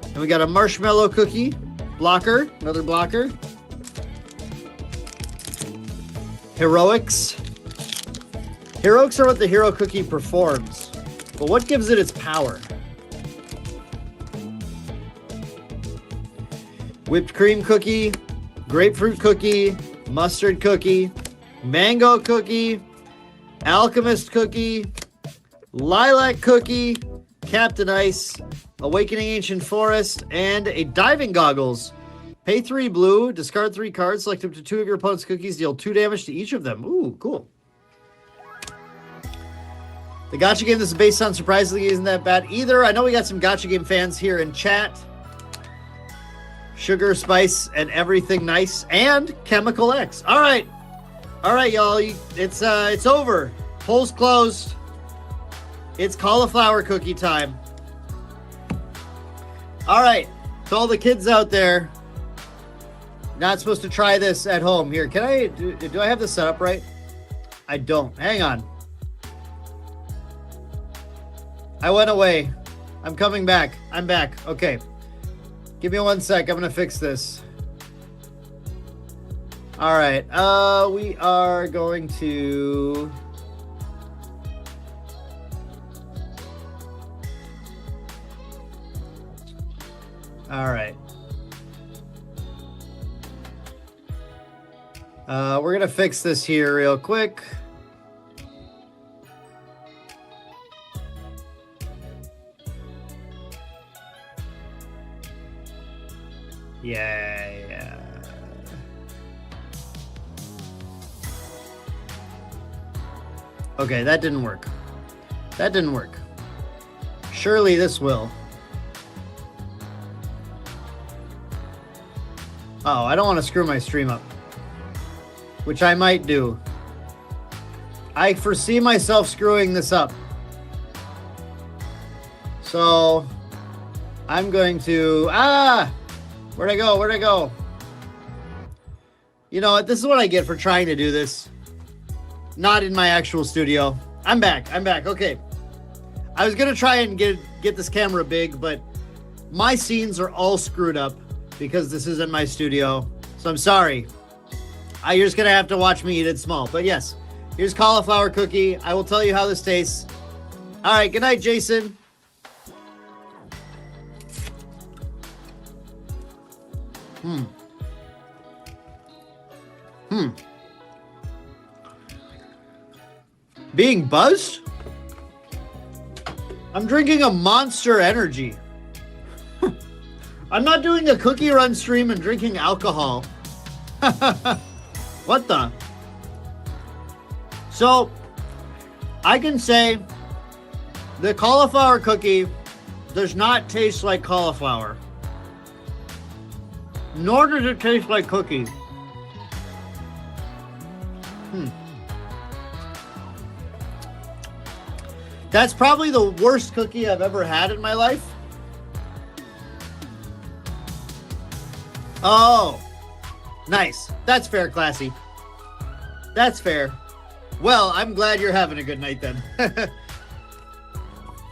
And we got a Marshmallow Cookie. Blocker. Another blocker. Heroics. Heroics are what the Hero Cookie performs. But what gives it its power? Whipped Cream Cookie. Grapefruit Cookie. Mustard Cookie. Mango Cookie. Alchemist Cookie. Lilac Cookie. Captain Ice. Awakening Ancient Forest. And a Diving Goggles. Pay 3 blue, discard 3 cards, select up to 2 of your opponent's cookies, deal 2 damage to each of them. Ooh, cool. The gacha game this is based on surprisingly isn't that bad either. I know we got some gacha game fans here in chat. Sugar, spice, and everything nice. And Chemical X. All right, y'all. It's over. Polls closed. It's cauliflower cookie time. All right. To all the kids out there. Not supposed to try this at home. Here, do I have this set up right? I don't. Hang on. I went away. I'm coming back. I'm back. Okay. Give me 1 sec. I'm going to fix this. All right. We are going to... All right. We're going to fix this here real quick. Yeah. Okay, that didn't work. That didn't work. Surely this will. Oh, I don't want to screw my stream up, which I might do. I foresee myself screwing this up. So I'm going to, where'd I go? Where'd I go? You know what? This is what I get for trying to do this. Not in my actual studio. I'm back. Okay. I was going to try and get this camera big, but my scenes are all screwed up because this is in my studio. So I'm sorry. You're just going to have to watch me eat it small. But yes, here's cauliflower cookie. I will tell you how this tastes. All right. Good night, Jason. Being buzzed? I'm drinking a Monster Energy. I'm not doing a cookie run stream and drinking alcohol. What the? So, I can say the cauliflower cookie does not taste like cauliflower. Nor does it taste like cookie. That's probably the worst cookie I've ever had in my life. Oh, nice. That's fair, Classy. That's fair. Well, I'm glad you're having a good night then.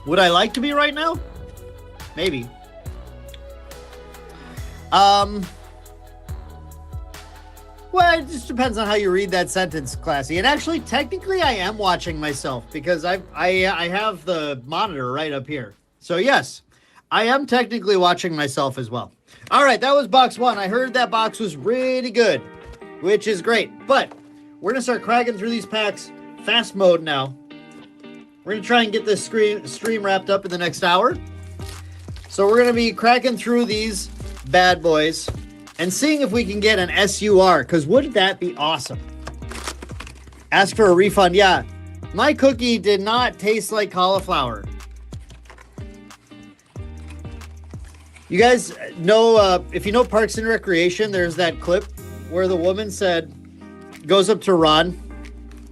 Would I like to be right now? Maybe. Well, it just depends on how you read that sentence, Classy. And actually, technically, I am watching myself because I have the monitor right up here. So yes, I am technically watching myself as well. All right, that was box one. I heard that box was really good, which is great. But we're going to start cracking through these packs fast mode now. We're going to try and get this stream wrapped up in the next hour. So we're going to be cracking through these bad boys and seeing if we can get an SUR, because wouldn't that be awesome? Ask for a refund. Yeah, my cookie did not taste like cauliflower. You guys know, if you know Parks and Recreation, there's that clip where the woman goes up to Ron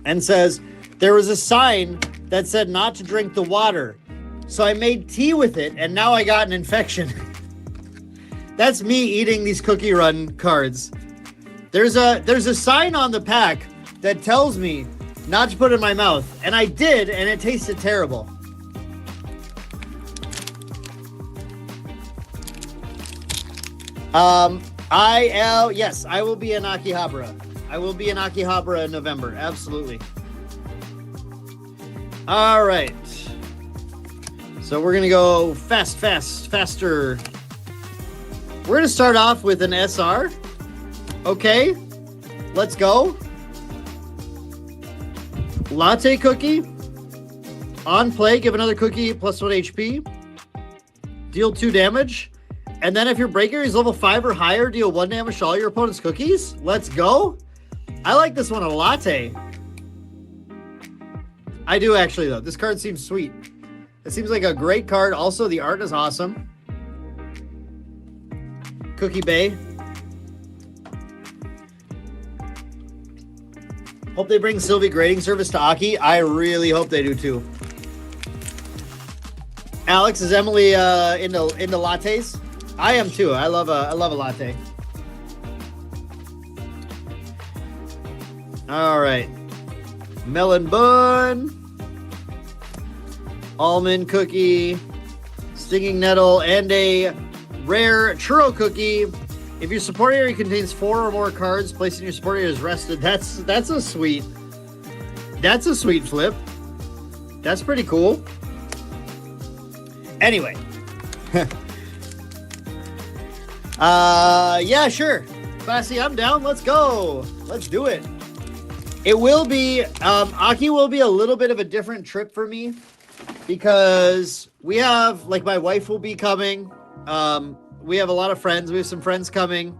and says, there was a sign that said not to drink the water. So I made tea with it, and now I got an infection. That's me eating these Cookie Run cards. There's a sign on the pack that tells me not to put it in my mouth, and I did, and it tasted terrible. Yes, I will be in Akihabara. I will be in Akihabara in November. Absolutely. All right. So we're gonna go faster. We're gonna start off with an SR. Okay, let's go. Latte cookie. On play, give another cookie plus 1 HP. Deal 2 damage. And then if your breaker is level 5 or higher, deal 1 damage to all your opponent's cookies. Let's go. I like this one a latte. I do actually, though. This card seems sweet. It seems like a great card. Also, the art is awesome. Cookie Bay. Hope they bring Sylvie grading service to Aki. I really hope they do too. Alex, is Emily into lattes? I am too. I love a latte. All right. Melon bun. Almond cookie. Stinging Nettle, and a rare churro cookie. If your support area contains 4 or more cards, placing your support area is rested. That's a sweet flip. That's pretty cool. Anyway. Yeah, sure. Classy, I'm down. Let's go. Let's do it. It will be, Aki will be a little bit of a different trip for me because we have, like, my wife will be coming. We have a lot of friends. We have some friends coming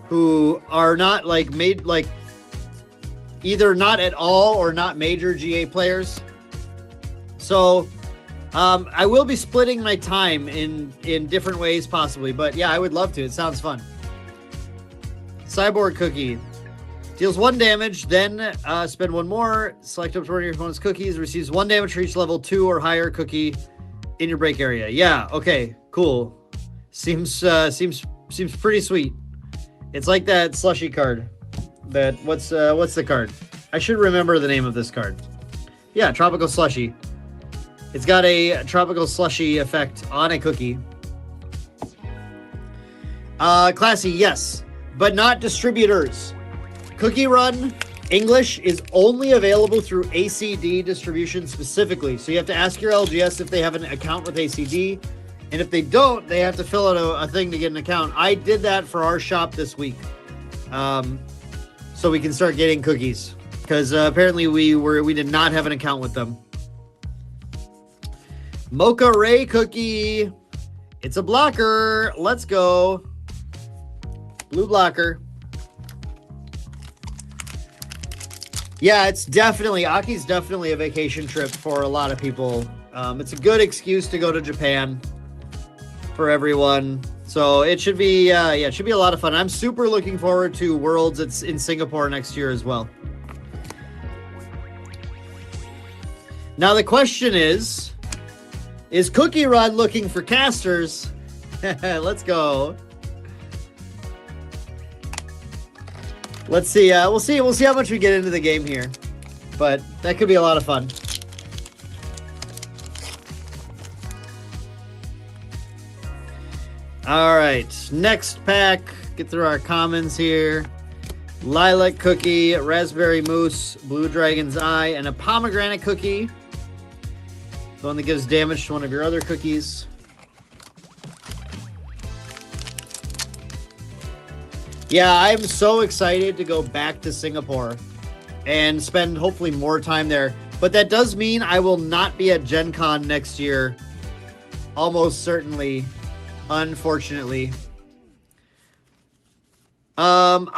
who are not, like, either not at all or not major GA players. So, I will be splitting my time in different ways possibly, but yeah, I would love to. It sounds fun. Cyborg Cookie. Deals 1 damage, then spend 1 more. Select up to one of your opponent's cookies. Receives 1 damage for each level 2 or higher cookie in your break area. Yeah, okay, cool. Seems pretty sweet. It's like that slushy card. What's the card? I should remember the name of this card. Yeah, Tropical Slushy. It's got a tropical slushy effect on a cookie. Classy, yes, but not distributors. Cookie Run English is only available through ACD distribution specifically. So you have to ask your LGS if they have an account with ACD. And if they don't, they have to fill out a thing to get an account. I did that for our shop this week. So we can start getting cookies. Because apparently we did not have an account with them. Mocha Ray Cookie. It's a blocker. Let's go. Blue blocker. Yeah, it's definitely, Aki's definitely a vacation trip for a lot of people. It's a good excuse to go to Japan for everyone. So it should be, yeah, it should be a lot of fun. I'm super looking forward to Worlds. It's in Singapore next year as well. Now the question is Cookie Run looking for casters? Let's go. Let's see. We'll see how much we get into the game here, but that could be a lot of fun. All right, next pack. Get through our commons here. Lilac Cookie, Raspberry Mousse, Blue Dragon's Eye, and a Pomegranate Cookie. The one that gives damage to one of your other cookies. Yeah, I'm so excited to go back to Singapore and spend hopefully more time there. But that does mean I will not be at Gen Con next year. Almost certainly, unfortunately. Sure,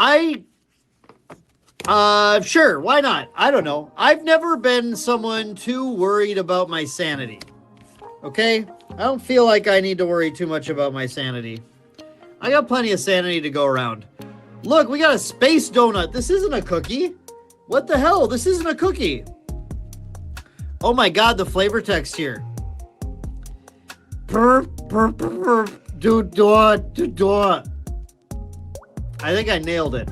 why not? I don't know. I've never been someone too worried about my sanity. Okay? I don't feel like I need to worry too much about my sanity. I got plenty of sanity to go around. Look, we got a space donut. This isn't a cookie. What the hell? This isn't a cookie. Oh my god, the flavor text here. Do. I think I nailed it.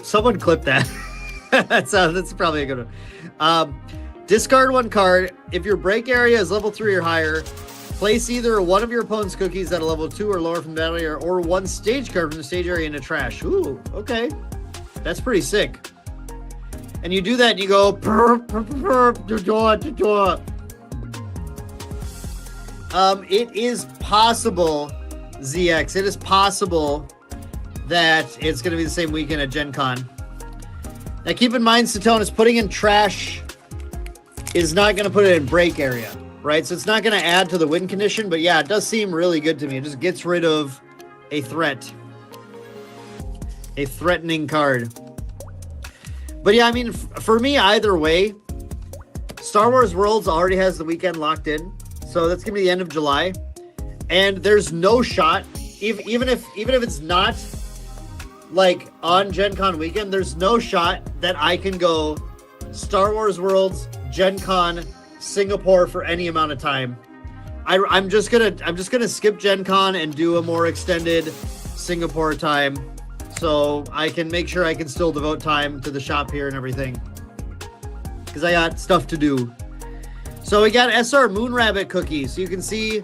Someone clip that. That's probably a good one. Discard 1 card. If your break area is level 3 or higher, place either one of your opponent's cookies at a level 2 or lower from the battle area, or 1 stage card from the stage area into trash. Ooh, okay. That's pretty sick. And you do that and you go it is possible, ZX, it is possible that it's going to be the same weekend at Gen Con. Now keep in mind, Satonis, putting in trash is not going to put it in break area, right? So it's not going to add to the win condition, but yeah, it does seem really good to me. It just gets rid of a threat. A threatening card. But yeah, I mean, for me, either way, Star Wars Worlds already has the weekend locked in. So that's going to be the end of July. And there's no shot, even if it's not like on Gen Con weekend, there's no shot that I can go Star Wars Worlds, Gen Con, Singapore for any amount of time. I'm just gonna skip Gen Con and do a more extended Singapore time, so I can make sure I can still devote time to the shop here and everything. because I got stuff to do. So we got SR Moon Rabbit cookies. So you can see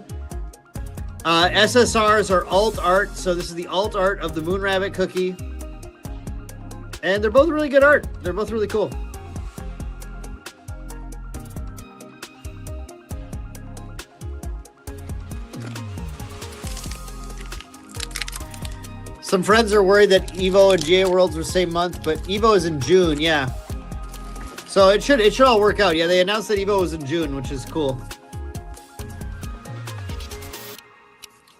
SSRs are alt art. So this is the alt art of the Moon Rabbit cookie. And they're both really good art. They're both really cool. Some friends are worried that EVO and GA Worlds were same month, but EVO is in June, yeah. So it should all work out. Yeah, they announced that EVO was in June, which is cool.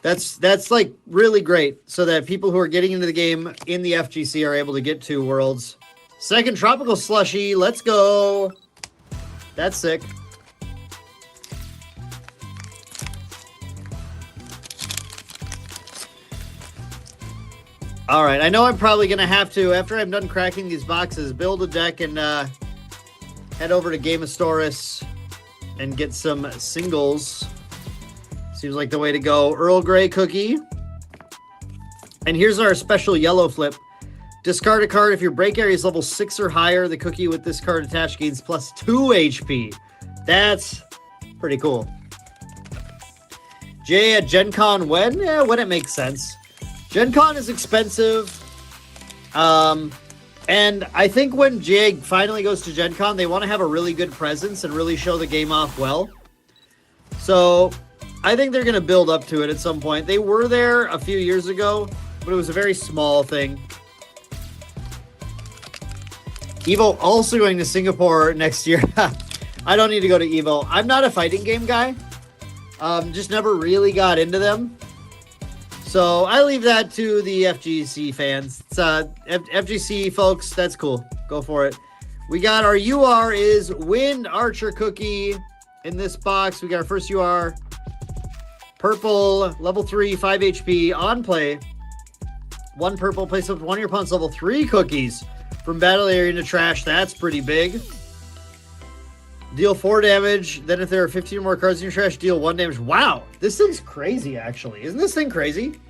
That's like really great, so that people who are getting into the game in the FGC are able to get to Worlds. Second Tropical Slushie, let's go. That's sick. All right, I know I'm probably going to have to, after I'm done cracking these boxes, build a deck and head over to Gamosaurus and get some singles. Seems like the way to go. Earl Grey cookie. And here's our special yellow flip. Discard a card. If your break area is level 6 or higher, the cookie with this card attached gains plus 2 HP. That's pretty cool. Jay at Gen Con when? Yeah, when it makes sense. Gen Con is expensive. And I think when GA finally goes to Gen Con, they want to have a really good presence and really show the game off well. So I think they're going to build up to it at some point. They were there a few years ago, but it was a very small thing. EVO also going to Singapore next year. I don't need to go to EVO. I'm not a fighting game guy. Just never really got into them. So I leave that to the FGC fans. It's FGC folks, that's cool. Go for it. We got our UR is Wind Archer cookie in this box. We got our first UR. Purple, level 3, 5 HP on play. 1 purple, place up to 1 of your opponent's level 3 cookies from battle area into trash. That's pretty big. Deal 4 damage. Then if there are 15 or more cards in your trash, deal 1 damage. Wow, this thing's crazy, actually. Isn't this thing crazy?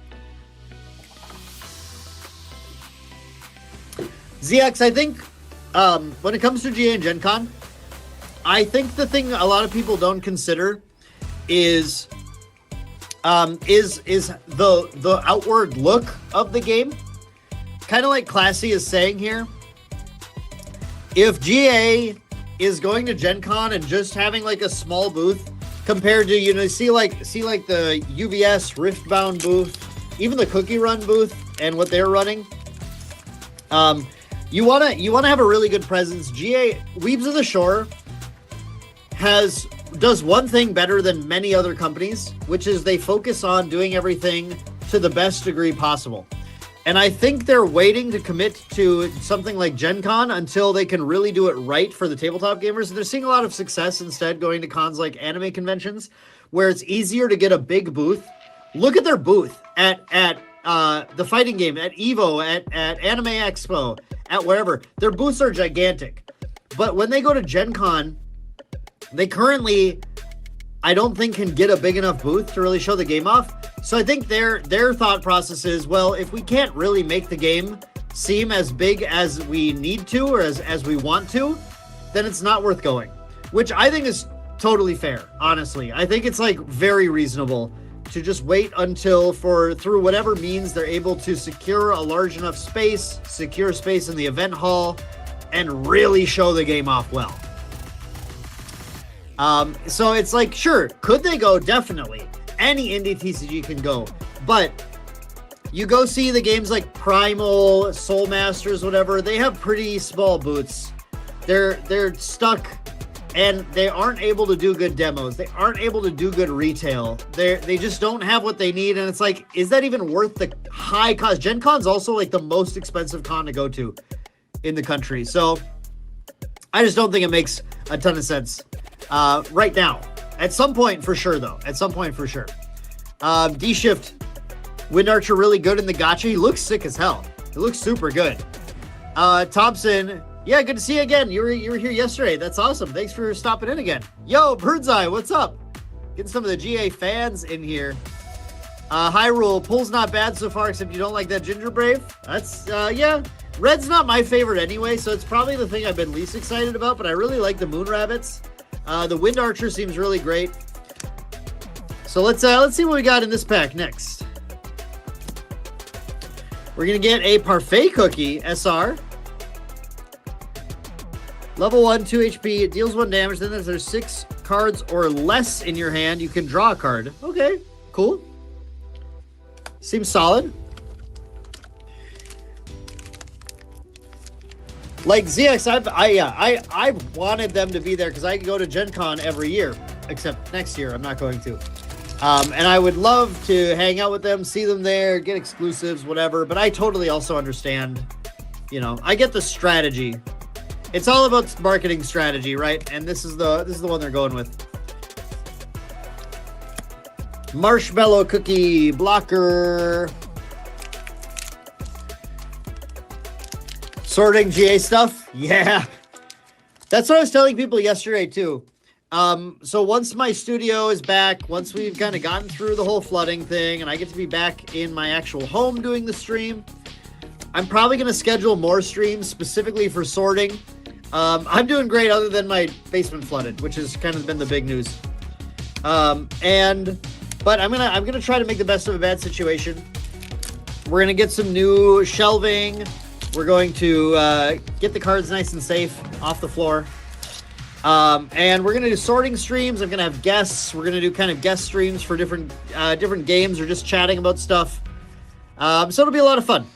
ZX, I think when it comes to GA and Gen Con, I think the thing a lot of people don't consider is the outward look of the game. Kind of like Classy is saying here. If GA is going to Gen Con and just having like a small booth compared to, you know, see like the UVS Riftbound booth, even the Cookie Run booth and what they're running. You wanna have a really good presence. GA Weebs of the Shore does one thing better than many other companies, which is they focus on doing everything to the best degree possible. And I think they're waiting to commit to something like Gen Con until they can really do it right for the tabletop gamers. And they're seeing a lot of success instead going to cons like anime conventions, where it's easier to get a big booth. Look at their booth at the fighting game, at EVO, at Anime Expo, at wherever. Their booths are gigantic. But when they go to Gen Con, they currently, I don't think, can get a big enough booth to really show the game off. So I think their thought process is, well, if we can't really make the game seem as big as we need to or as we want to, then it's not worth going. Which I think is totally fair, honestly. I think it's like very reasonable to just wait until through whatever means they're able to secure a large enough space, secure space in the event hall, and really show the game off well. So it's like, sure, could they go? Definitely. Any indie TCG can go. But you go see the games like Primal, Soul Masters, whatever, they have pretty small booths. They're stuck and they aren't able to do good demos. They aren't able to do good retail. They just don't have what they need. And it's like, is that even worth the high cost? Gen Con's also like the most expensive con to go to in the country. So I just don't think it makes a ton of sense right now. At some point for sure, though. At some point for sure. D-Shift. Wind Archer really good in the gacha. He looks sick as hell. He looks super good. Thompson. Yeah, good to see you again. You were here yesterday. That's awesome. Thanks for stopping in again. Yo, Birdseye, what's up? Getting some of the GA fans in here. Hyrule. Pull's not bad so far, except you don't like that Ginger Brave. That's, yeah. Red's not my favorite anyway, so it's probably the thing I've been least excited about, but I really like the Moon Rabbits. The Wind Archer seems really great. So let's see what we got in this pack next. We're going to get a Parfait Cookie SR. Level 1, 2 HP. It deals 1 damage. Then if there's 6 cards or less in your hand, you can draw a card. Okay, cool. Seems solid. Like ZX, I wanted them to be there because I go to Gen Con every year, except next year I'm not going to. And I would love to hang out with them, see them there, get exclusives, whatever. But I totally also understand, you know, I get the strategy. It's all about marketing strategy, right? And this is the one they're going with. Marshmallow Cookie Blocker. Sorting GA stuff? Yeah. That's what I was telling people yesterday too. So once my studio is back, once we've kind of gotten through the whole flooding thing and I get to be back in my actual home doing the stream, I'm probably going to schedule more streams specifically for sorting. I'm doing great other than my basement flooded, which has kind of been the big news. But I'm gonna try to make the best of a bad situation. We're gonna get some new shelving. We're going to get the cards nice and safe off the floor. And we're gonna do sorting streams. I'm gonna have guests. We're gonna do kind of guest streams for different games or just chatting about stuff. So it'll be a lot of fun.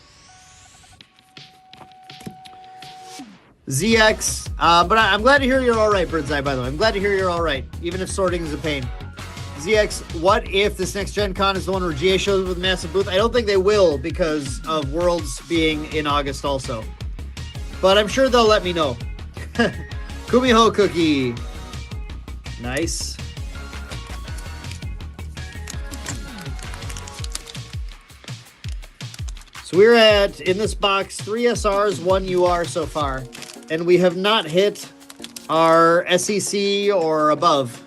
ZX, but I'm glad to hear you're all right, Birdseye, by the way. I'm glad to hear you're all right, even if sorting is a pain. ZX, what if this next Gen Con is the one where GA shows up with a massive booth? I don't think they will because of Worlds being in August also. But I'm sure they'll let me know. Kumiho Cookie. Nice. So we're at, in this box, 3 SRs, 1 UR so far. And we have not hit our SEC or above.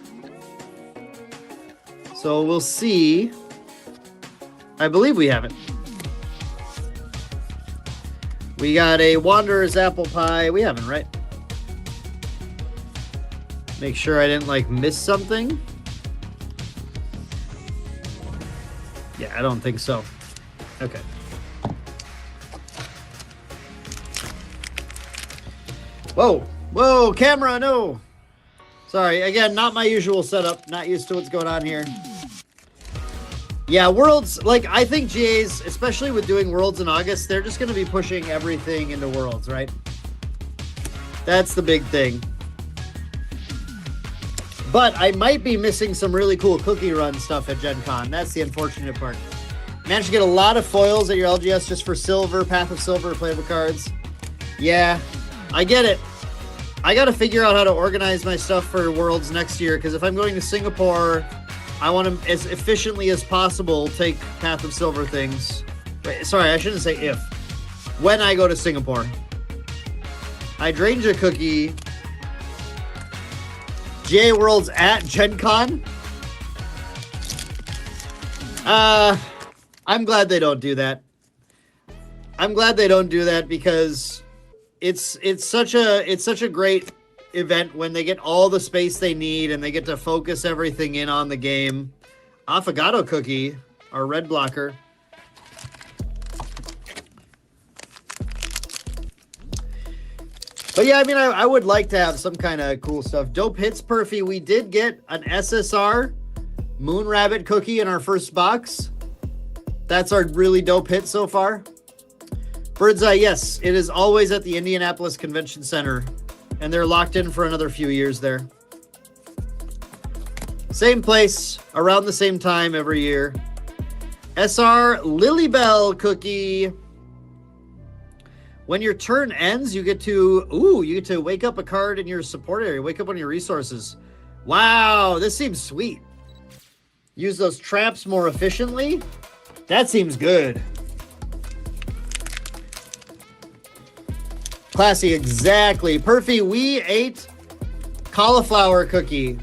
So we'll see. I believe we haven't. We got a Wanderer's Apple Pie. We haven't, right? Make sure I didn't, like, miss something. Yeah, I don't think so. Okay. Whoa. Whoa, camera, no. Sorry, again, not my usual setup. Not used to what's going on here. Yeah, Worlds, like, I think GAs, especially with doing Worlds in August, they're just going to be pushing everything into Worlds, right? That's the big thing. But I might be missing some really cool Cookie Run stuff at Gen Con. That's the unfortunate part. Managed to get a lot of foils at your LGS just for silver, Path of Silver playable cards. Yeah, I get it. I got to figure out how to organize my stuff for Worlds next year, because if I'm going to Singapore, I want to, as efficiently as possible, take Path of Silver things. Wait, sorry, I shouldn't say if. When I go to Singapore. Hydrangea Cookie. GA Worlds at Gen Con. I'm glad they don't do that. I'm glad they don't do that because it's such a great event when they get all the space they need and they get to focus everything in on the game. Affogato Cookie, our red blocker. But yeah, I mean, I would like to have some kind of cool stuff. Dope Hits Perfy. We did get an SSR Moon Rabbit Cookie in our first box. That's our really dope hit so far. Birdseye, yes, it is always at the Indianapolis Convention Center. And they're locked in for another few years there. Same place, around the same time every year. SR Lilybell Cookie. When your turn ends, you get to wake up a card in your support area. Wake up one of your resources. Wow, this seems sweet. Use those traps more efficiently. That seems good. Classy, exactly. Perfy, we ate cauliflower cookie.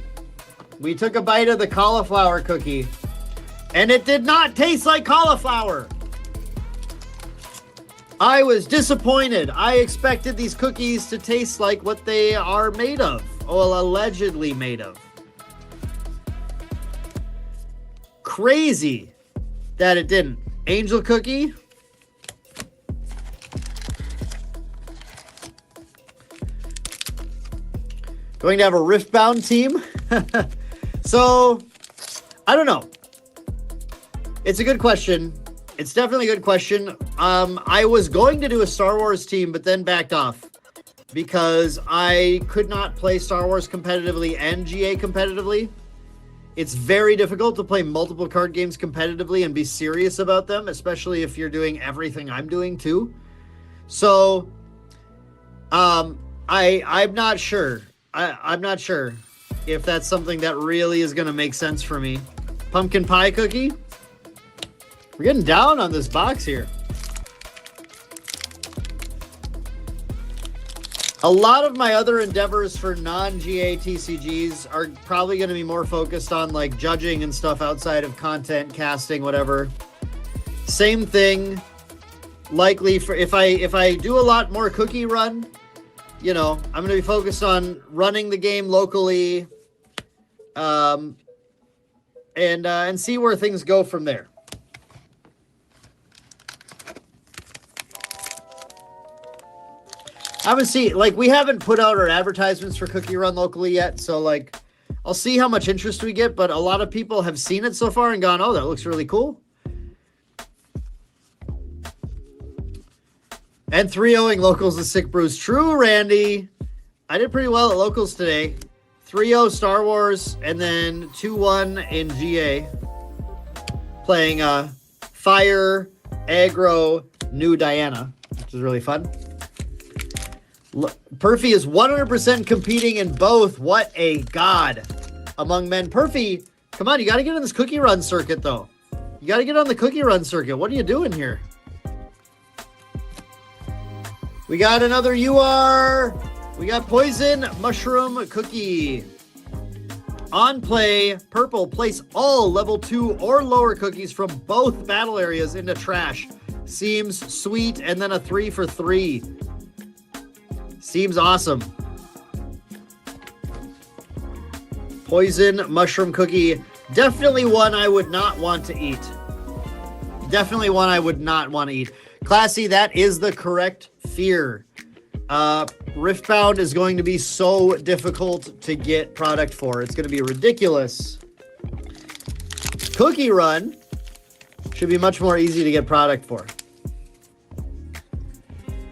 We took a bite of the cauliflower cookie. And it did not taste like cauliflower. I was disappointed. I expected these cookies to taste like what they are made of. Well, allegedly made of. Crazy that it didn't. Angel cookie. Going to have a Riftbound team. So, I don't know. It's a good question. It's definitely a good question. I was going to do a Star Wars team, but then backed off because I could not play Star Wars competitively and GA competitively. It's very difficult to play multiple card games competitively and be serious about them, especially if you're doing everything I'm doing too. So, I'm not sure. I'm not sure if that's something that really is going to make sense for me. Pumpkin pie cookie. We're getting down on this box here. A lot of my other endeavors for non-GA TCGs are probably going to be more focused on like judging and stuff outside of content, casting, whatever. Same thing. Likely for if I do a lot more Cookie Run, you know, I'm going to be focused on running the game locally, and see where things go from there. I'm gonna see, like, we haven't put out our advertisements for Cookie Run locally yet, so like, I'll see how much interest we get. But a lot of people have seen it so far and gone, "Oh, that looks really cool." And 3-0ing locals is sick brews. True, Randy. I did pretty well at locals today. 3-0 Star Wars, and then 2-1 in GA. Playing Fire, Aggro, New Diana, which is really fun. Perfy is 100% competing in both. What a god among men. Perfy, come on, you got to get on this Cookie Run circuit, though. You got to get on the Cookie Run circuit. What are you doing here? We got another UR. We got Poison Mushroom Cookie. On play, purple, place all level 2 or lower cookies from both battle areas into trash. Seems sweet, and then a 3 for 3. Seems awesome. Poison Mushroom Cookie. Definitely one I would not want to eat. Definitely one I would not want to eat. Classy, that is the correct fear. Riftbound is going to be so difficult to get product for. It's going to be ridiculous. Cookie Run should be much more easy to get product for.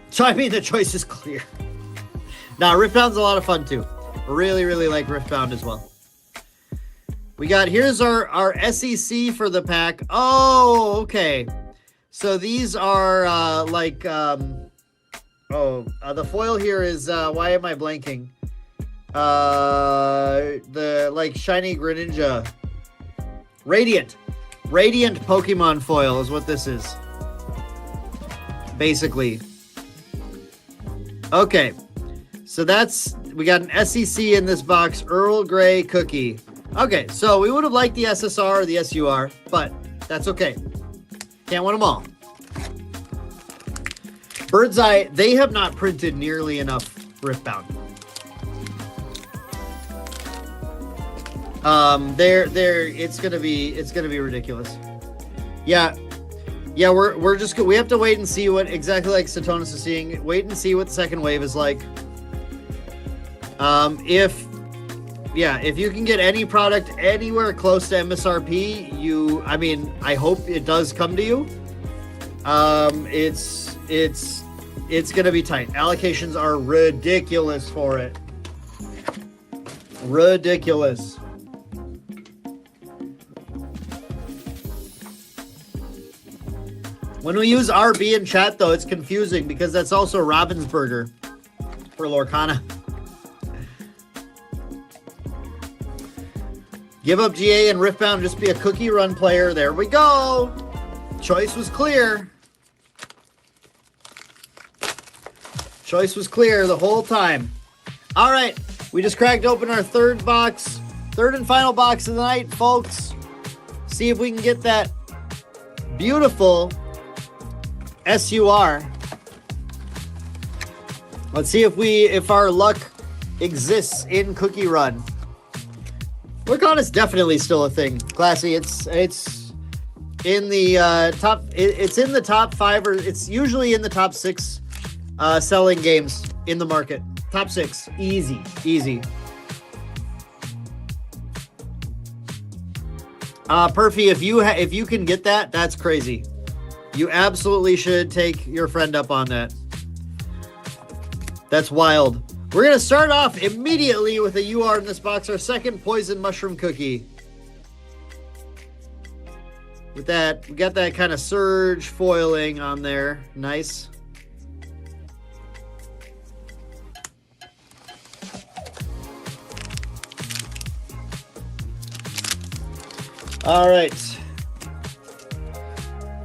So, I mean, the choice is clear. Now, Riftbound's a lot of fun, too. Really, really like Riftbound as well. We got, here's our SEC for the pack. Oh, okay. So these are the foil here is, why am I blanking? The like shiny Greninja. Radiant Pokemon foil is what this is. Basically. Okay. So we got an SEC in this box, Earl Grey cookie. Okay, so we would have liked the SSR or the SUR, but that's okay. Can't win them all. Bird's Eye, they have not printed nearly enough Riftbound. It's gonna be ridiculous. Yeah, we have to wait and see what exactly like Satonis is seeing. Wait and see what the second wave is like. If you can get any product anywhere close to MSRP, I hope it does come to you. It's gonna be tight. Allocations are ridiculous for it. Ridiculous. When we use RB in chat, though, it's confusing because that's also Robbinsburger for Lorcana. Give up GA and Riftbound, just be a Cookie Run player. There we go. Choice was clear. Choice was clear the whole time. All right, we just cracked open our third and final box of the night, folks. See if we can get that beautiful SUR. Let's see if our luck exists in Cookie Run. Lurkon is definitely still a thing. Classy. It's in the top. It's in the top 5, or it's usually in the top 6 selling games in the market. Top 6, easy. Perfy, if you can get that, that's crazy. You absolutely should take your friend up on that. That's wild. We're going to start off immediately with a UR in this box, our second Poison Mushroom Cookie. With that, we got that kind of surge foiling on there. Nice. All right.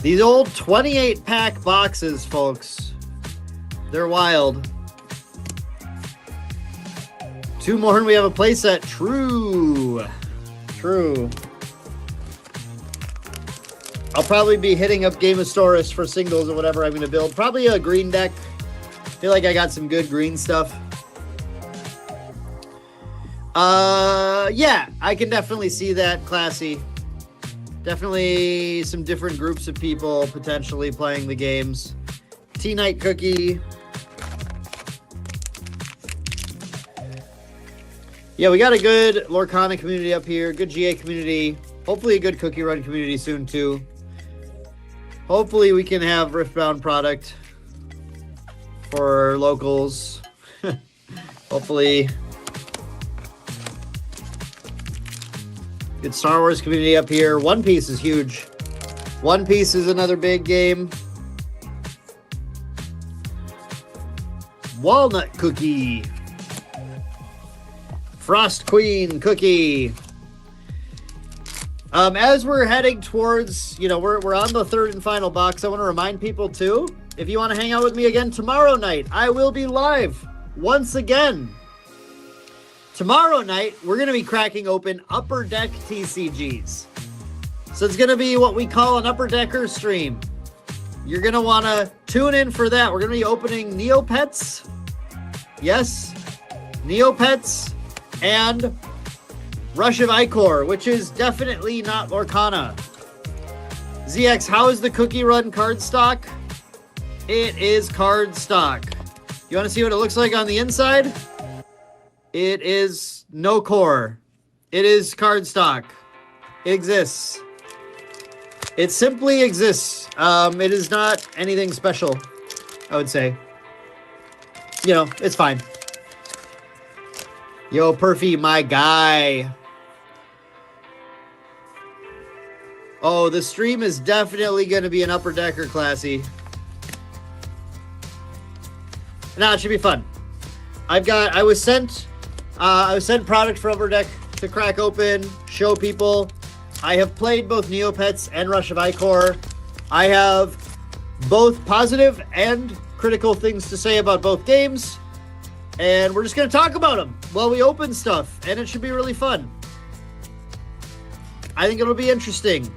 These old 28-pack boxes, folks. They're wild. 2 more and we have a playset. True. I'll probably be hitting up Gamosaurus for singles or whatever I'm going to build. Probably a green deck. Feel like I got some good green stuff. Yeah, I can definitely see that. Classy. Definitely some different groups of people potentially playing the games. T-Night Cookie. Yeah, we got a good Lorcana community up here. Good GA community. Hopefully a good Cookie Run community soon, too. Hopefully we can have Riftbound product for locals. Hopefully. Good Star Wars community up here. One Piece is huge. One Piece is another big game. Walnut Cookie. Frost Queen Cookie. As we're heading towards, we're on the 3rd and final box, I want to remind people too, if you want to hang out with me again tomorrow night, I will be live once again. Tomorrow night, we're going to be cracking open Upper Deck TCGs. So it's going to be what we call an Upper Decker stream. You're going to want to tune in for that. We're going to be opening Neopets. Yes, Neopets. And Rush of Ichor, which is definitely not Lorcana. ZX, how is the Cookie Run card stock? It is card stock. You want to see what it looks like on the inside? It is no core. It is card stock. It exists. It simply exists. It is not anything special, I would say. It's fine. Yo, Perfy, my guy. Oh, the stream is definitely going to be an Upper Decker, Classy. No, it should be fun. I was sent product for Upper Deck to crack open, show people. I have played both Neopets and Rush of Ichor. I have both positive and critical things to say about both games. And we're just going to talk about them while we open stuff. And it should be really fun. I think it'll be interesting.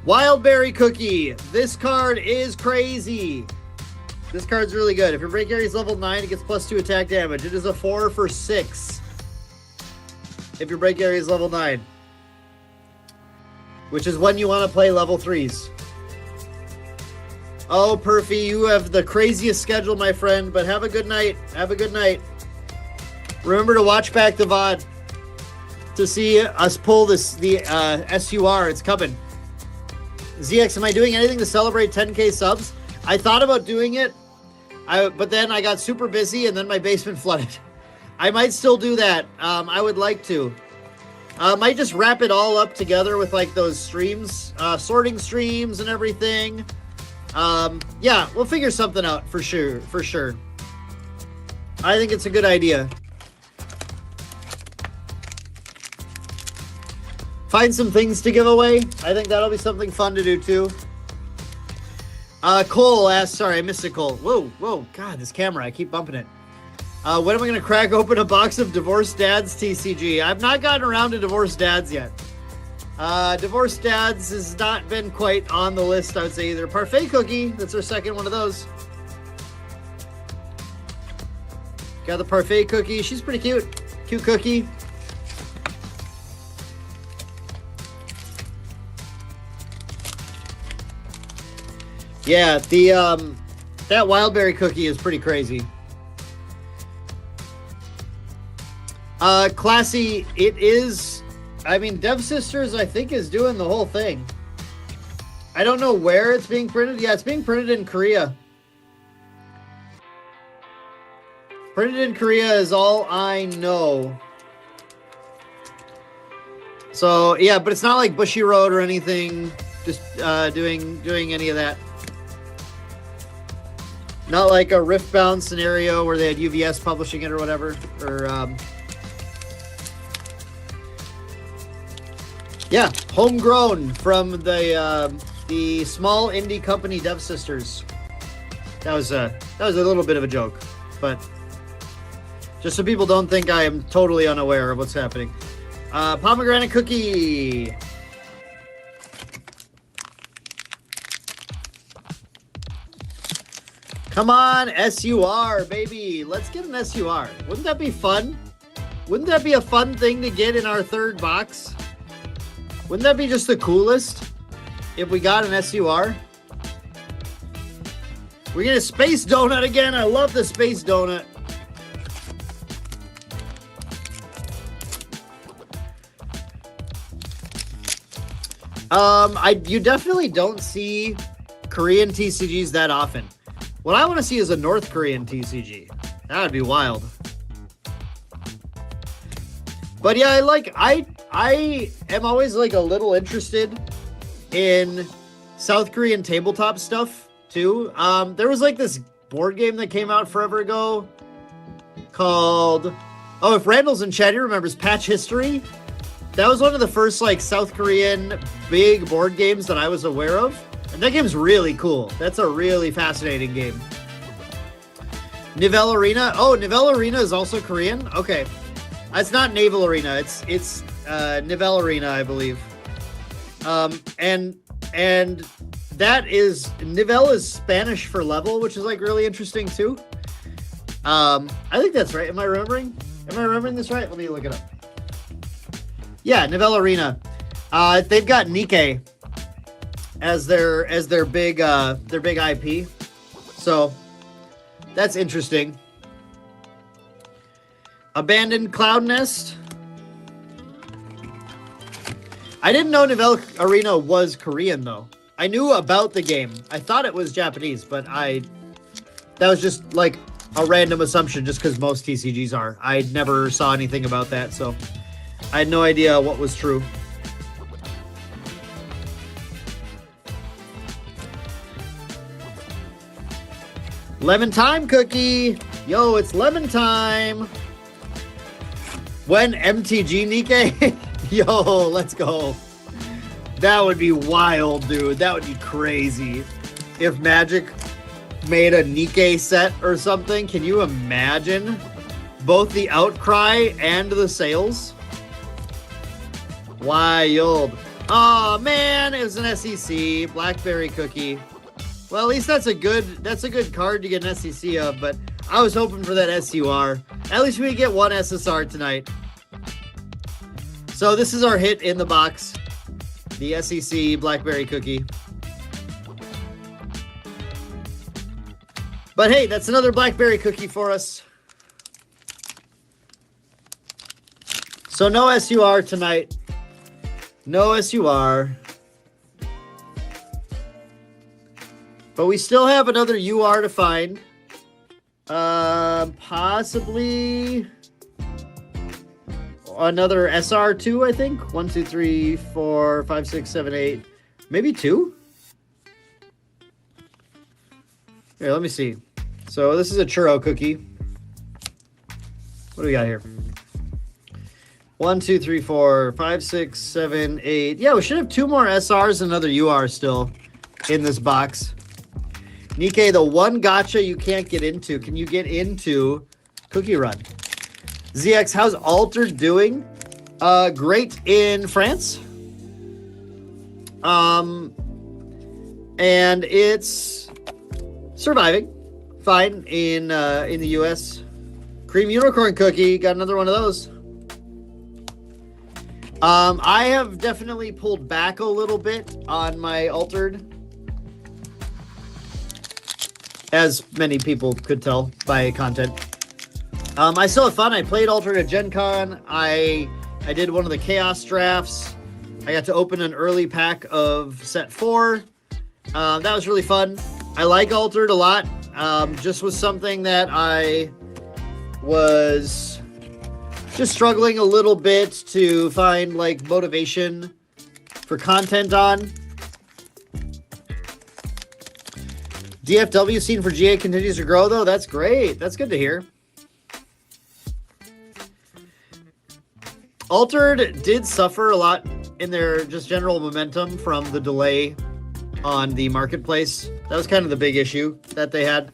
Wildberry Cookie. This card is crazy. This card's really good. If your break area is level 9, it gets +2 attack damage. It is a 4 for 6. If your break area is level 9. Which is when you want to play level 3s. Oh, Perfy, you have the craziest schedule, my friend, but have a good night. Have a good night. Remember to watch back the VOD to see us pull the SUR. It's coming. ZX, am I doing anything to celebrate 10K subs? I thought about doing it, but then I got super busy and then my basement flooded. I might still do that. I would like to. Might just wrap it all up together with like those streams, sorting streams and everything. Yeah, we'll figure something out for sure. I think it's a good idea. Find some things to give away. I think that'll be something fun to do too. Cole asked, sorry, I missed it, Cole. Whoa, God, this camera, I keep bumping it. When am I going to crack open a box of Divorced Dads TCG? I've not gotten around to Divorced Dads yet. Divorced Dads has not been quite on the list, I would say, either. Parfait Cookie, that's our second one of those. Got the parfait cookie. She's pretty cute. Cute cookie. Yeah, the that wildberry cookie is pretty crazy. Classy, it is. I mean, Dev Sisters, I think, is doing the whole thing. I don't know where it's being printed. Yeah, it's being printed in Korea. Printed in Korea is all I know. So, yeah, but it's not like Bushy Road or anything. Just doing any of that. Not like a Riftbound scenario where they had UVS publishing it or whatever. Or, yeah, homegrown from the small indie company Dev Sisters. That was a little bit of a joke, but just so people don't think I am totally unaware of what's happening. Pomegranate cookie. Come on, SUR, baby. Let's get an SUR. Wouldn't that be fun? Wouldn't that be a fun thing to get in our third box? Wouldn't that be just the coolest if we got an SUR? We get a space donut again. I love the space donut. You definitely don't see Korean TCGs that often. What I want to see is a North Korean TCG. That would be wild. But yeah, I am always like a little interested in South Korean tabletop stuff too. There was like this board game that came out forever ago called, oh, if Randall's in chat, he remembers Patch History. That was one of the first like South Korean big board games that I was aware of. And that game's really cool. That's a really fascinating game. Nivelle Arena. Oh, Nivelle Arena is also Korean? Okay. It's not Naval Arena. It's Nivelle Arena, I believe. And that is, Nivelle is Spanish for level, which is like really interesting too. I think that's right. Am I remembering this right? Let me look it up. Yeah, Nivelle Arena. They've got Nikkei as their big IP. So that's interesting. Abandoned Cloud Nest. I didn't know Nivelle Arena was Korean though. I knew about the game. I thought it was Japanese, but that was just like a random assumption just because most TCGs are. I never saw anything about that, so I had no idea what was true. Lemon time cookie. Yo, it's lemon time. When MTG Nikkei? Yo, let's go. That would be wild, dude. That would be crazy. If Magic made a Nikkei set or something, can you imagine both the outcry and the sales? Wild. Oh man, it was an SEC Blackberry cookie. Well, at least that's a good card to get an SEC of, but I was hoping for that SUR. At least we get one SSR tonight. So this is our hit in the box. The SEC Blackberry cookie. But hey, that's another Blackberry cookie for us. So no SUR tonight. No SUR. But we still have another UR to find. Possibly another SR2, I think. 1, 2, 3, 4, 5, 6, 7, 8. Maybe 2? Here, let me see. So this is a churro cookie. What do we got here? 1, 2, 3, 4, 5, 6, 7, 8. Yeah, we should have 2 more SRs and another UR still in this box. Nikkei, the one gotcha you can't get into. Can you get into Cookie Run? ZX, how's Altered doing? Great in France. And it's surviving fine in the US. Cream Unicorn Cookie. Got another one of those. I have definitely pulled back a little bit on my Altered. As many people could tell by content. I still had fun. I played Altered at Gen Con. I did one of the Chaos drafts. I got to open an early pack of set 4. That was really fun. I like Altered a lot. Just was something that I was just struggling a little bit to find like motivation for content on. DFW scene for GA continues to grow though. That's great. That's good to hear. Altered did suffer a lot in their just general momentum from the delay on the marketplace. That was kind of the big issue that they had.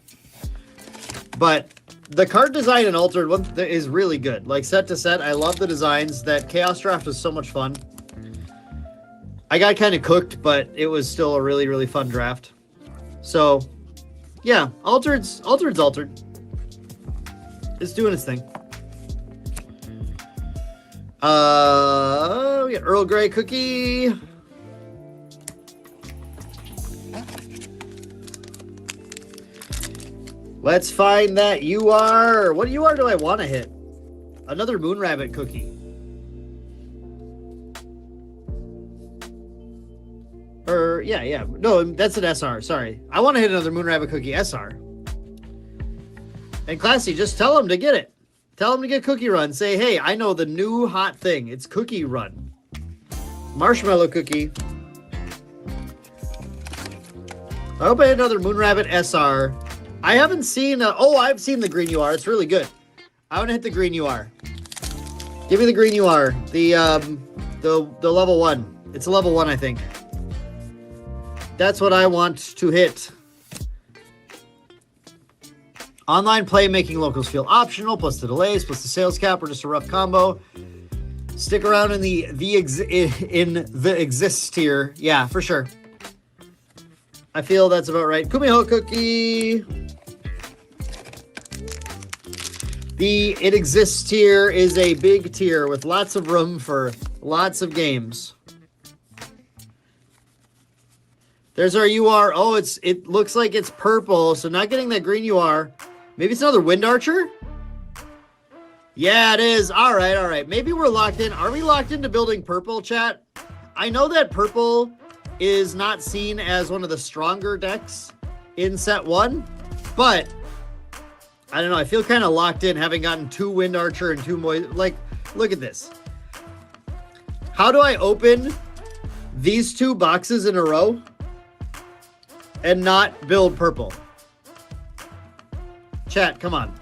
But the card design in Altered is really good. Like set to set, I love the designs. That Chaos draft was so much fun. I got kind of cooked, but it was still a really, really fun draft. So, yeah, Altered's Altered. It's doing its thing. We got Earl Grey Cookie. Let's find that UR. What UR do I want to hit? Another Moon Rabbit Cookie. Or, yeah. No, that's an SR. Sorry. I want to hit another Moon Rabbit Cookie SR. And Classy, just tell them to get it. Tell them to get Cookie Run. Say, hey, I know the new hot thing. It's Cookie Run. Marshmallow Cookie. I hope I hit another Moon Rabbit SR. I haven't seen... I've seen the green UR. It's really good. I want to hit the green UR. Give me the green UR. The level 1. It's a level 1, I think. That's what I want to hit. Online play making locals feel optional, plus the delays, plus the sales cap, or just a rough combo. Stick around in the exist tier. Yeah, for sure. I feel that's about right. Kumiho Cookie. The it exists tier is a big tier with lots of room for lots of games. There's our UR. Oh, it looks like it's purple, so not getting that green UR. Maybe it's another Wind Archer? Yeah, it is. All right. Maybe we're locked in. Are we locked into building purple, chat? I know that purple is not seen as one of the stronger decks in set 1, but I don't know. I feel kind of locked in having gotten 2 Wind Archer and 2 like, look at this. How do I open these 2 boxes in a row and not build purple? Chat, come on.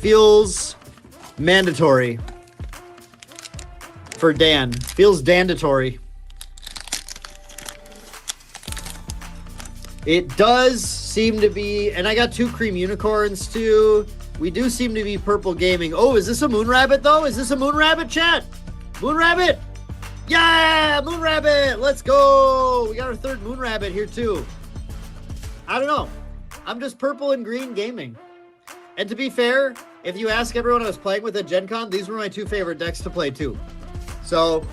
Feels mandatory for Dan. Feels dandatory. It does seem to be, and I got 2 cream unicorns too. We do seem to be purple gaming. Oh, is this a Moon Rabbit though? Is this a Moon Rabbit, chat? Moon Rabbit! Yeah, Moon Rabbit! Let's go! We got our 3rd Moon Rabbit here too. I don't know. I'm just purple and green gaming. And to be fair, if you ask everyone I was playing with at Gen Con, these were my 2 favorite decks to play too. So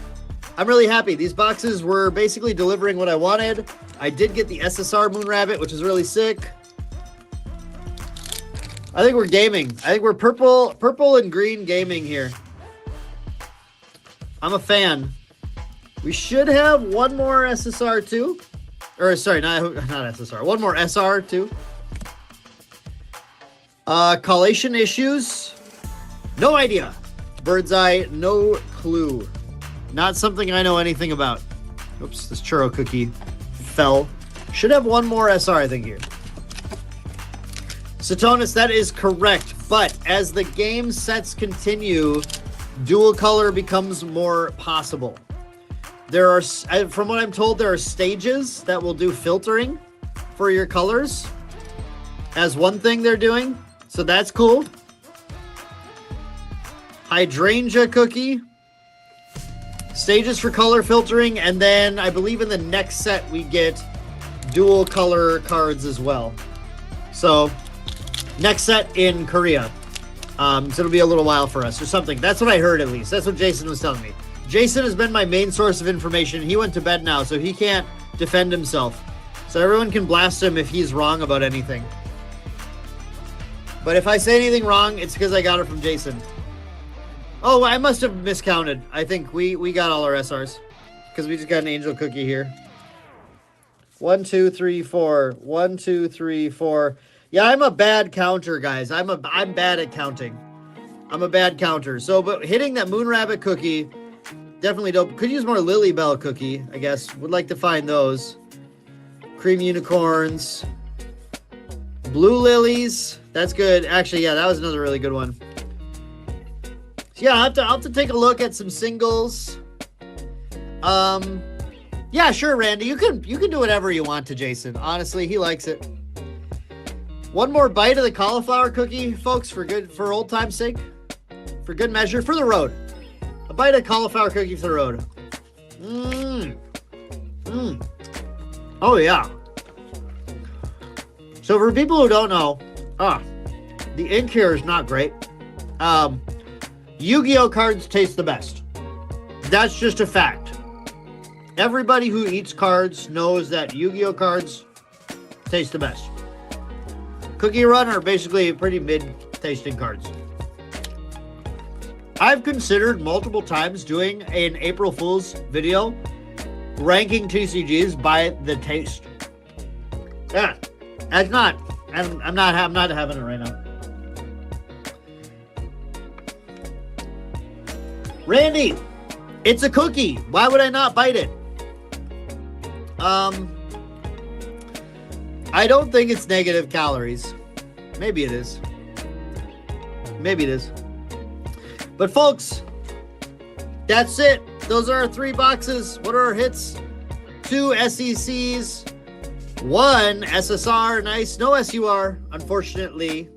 I'm really happy. These boxes were basically delivering what I wanted. I did get the SSR Moon Rabbit, which is really sick. I think we're gaming. I think we're purple and green gaming here. I'm a fan. We should have one more SSR too. Or sorry, not SSR. One more SR too. Collation issues. No idea. Bird's eye, no clue. Not something I know anything about. Oops, this churro cookie fell. Should have one more SR, I think, here. Satonis, that is correct. But as the game sets continue, dual color becomes more possible. There are, from what I'm told, there are stages that will do filtering for your colors as one thing they're doing. So that's cool. Hydrangea Cookie. Stages for color filtering, and then I believe in the next set we get dual color cards as well. So next set in Korea. So it'll be a little while for us or something. That's what I heard, at least. That's what Jason was telling me. Jason has been my main source of information. He went to bed now, so he can't defend himself. So everyone can blast him if he's wrong about anything. But if I say anything wrong, it's because I got it from Jason. Oh, I must have miscounted. I think we got all our SRs. Because we just got an angel cookie here. 1, 2, 3, 4. 1, 2, 3, 4. Yeah, I'm a bad counter, guys. I'm bad at counting. I'm a bad counter. So, but hitting that moon rabbit cookie, definitely dope. Could use more Lily Bell cookie, I guess. Would like to find those. Cream unicorns. Blue lilies. That's good. Actually, yeah, that was another really good one. So yeah, I'll have to take a look at some singles. Yeah, sure, Randy. You can do whatever you want to Jason. Honestly, he likes it. One more bite of the cauliflower cookie, folks, for old time's sake. For good measure, for the road. A bite of cauliflower cookie for the road. Oh, yeah. So for people who don't know, the ink here is not great. Yu-Gi-Oh cards taste the best. That's just a fact. Everybody who eats cards knows that Yu-Gi-Oh cards taste the best. Cookie Run are basically pretty mid-tasting cards. I've considered multiple times doing an April Fool's video ranking TCGs by the taste. Yeah, I'm not having it right now. Randy, it's a cookie. Why would I not bite it? I don't think it's negative calories. Maybe it is. Maybe it is. But folks, that's it. Those are our 3 boxes. What are our hits? 2 SECs, 1 SSR. Nice. No SUR, unfortunately.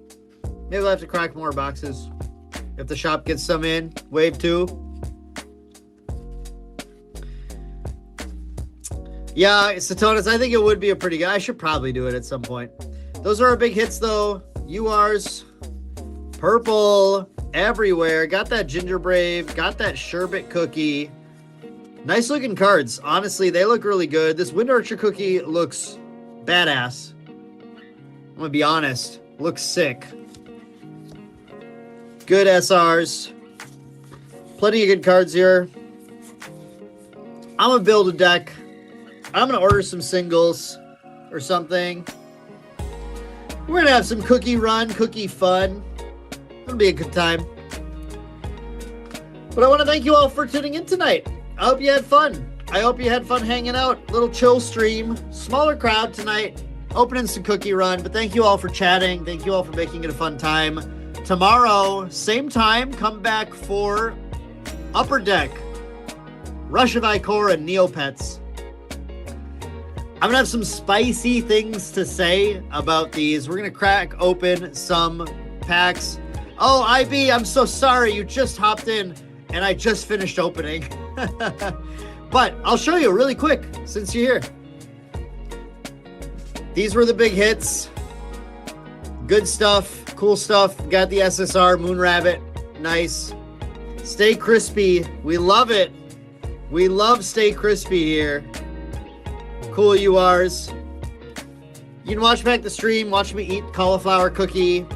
Maybe we'll have to crack more boxes. If the shop gets some in. Wave 2. Yeah, Satonis, I think it would be a pretty good. I should probably do it at some point. Those are our big hits, though. URs, purple, everywhere. Got that Ginger Brave. Got that Sherbet cookie. Nice looking cards. Honestly, they look really good. This Wind Archer cookie looks badass. I'm going to be honest. Looks sick. Good SRs. Plenty of good cards here. I'm going to build a deck. I'm going to order some singles or something. We're going to have some cookie run, cookie fun. It'll be a good time. But I want to thank you all for tuning in tonight. I hope you had fun. I hope you had fun hanging out. Little chill stream. Smaller crowd tonight. Opening some cookie run. But thank you all for chatting. Thank you all for making it a fun time. Tomorrow, same time, come back for Upper Deck. Rush of Icora and Neopets. I'm going to have some spicy things to say about these. We're going to crack open some packs. Oh, IB, I'm so sorry. You just hopped in and I just finished opening. But I'll show you really quick since you're here. These were the big hits. Good stuff. Cool stuff. Got the SSR Moon Rabbit. Nice. Stay Crispy. We love it. We love Stay Crispy here. Cool URs. You can watch back the stream, watch me eat cauliflower cookie.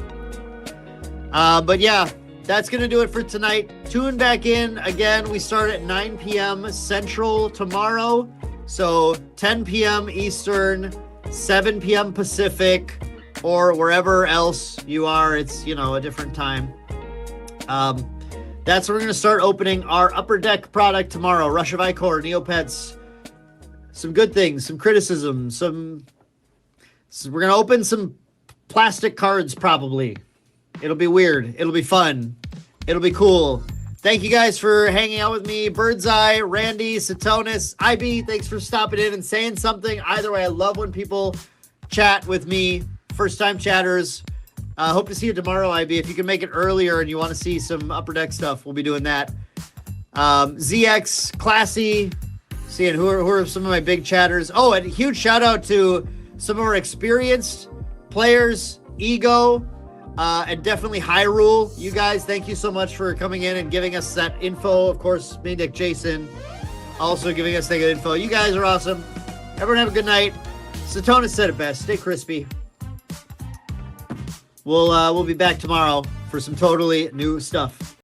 But yeah, that's going to do it for tonight. Tune back in. Again, we start at 9 p.m. Central tomorrow. So 10 p.m. Eastern, 7 p.m. Pacific, or wherever else you are. It's, a different time. That's where we're going to start opening our Upper Deck product tomorrow. Rush of Icor, Neopets. Some good things, some criticism, we're going to open some plastic cards probably. It'll be weird. It'll be fun. It'll be cool. Thank you guys for hanging out with me. Birdseye, Randy, Satonis, IB, thanks for stopping in and saying something. Either way, I love when people chat with me. First time chatters. Hope to see you tomorrow, IB. If you can make it earlier and you want to see some Upper Deck stuff, we'll be doing that. ZX, Classy. Seeing who are some of my big chatters. Oh, and a huge shout out to some of our experienced players. Ego, And definitely Hyrule. You guys, thank you so much for coming in and giving us that info. Of course, me, Nick, Jason, also giving us that good info. You guys are awesome. Everyone have a good night. Satona said it best. Stay crispy. We'll be back tomorrow for some totally new stuff.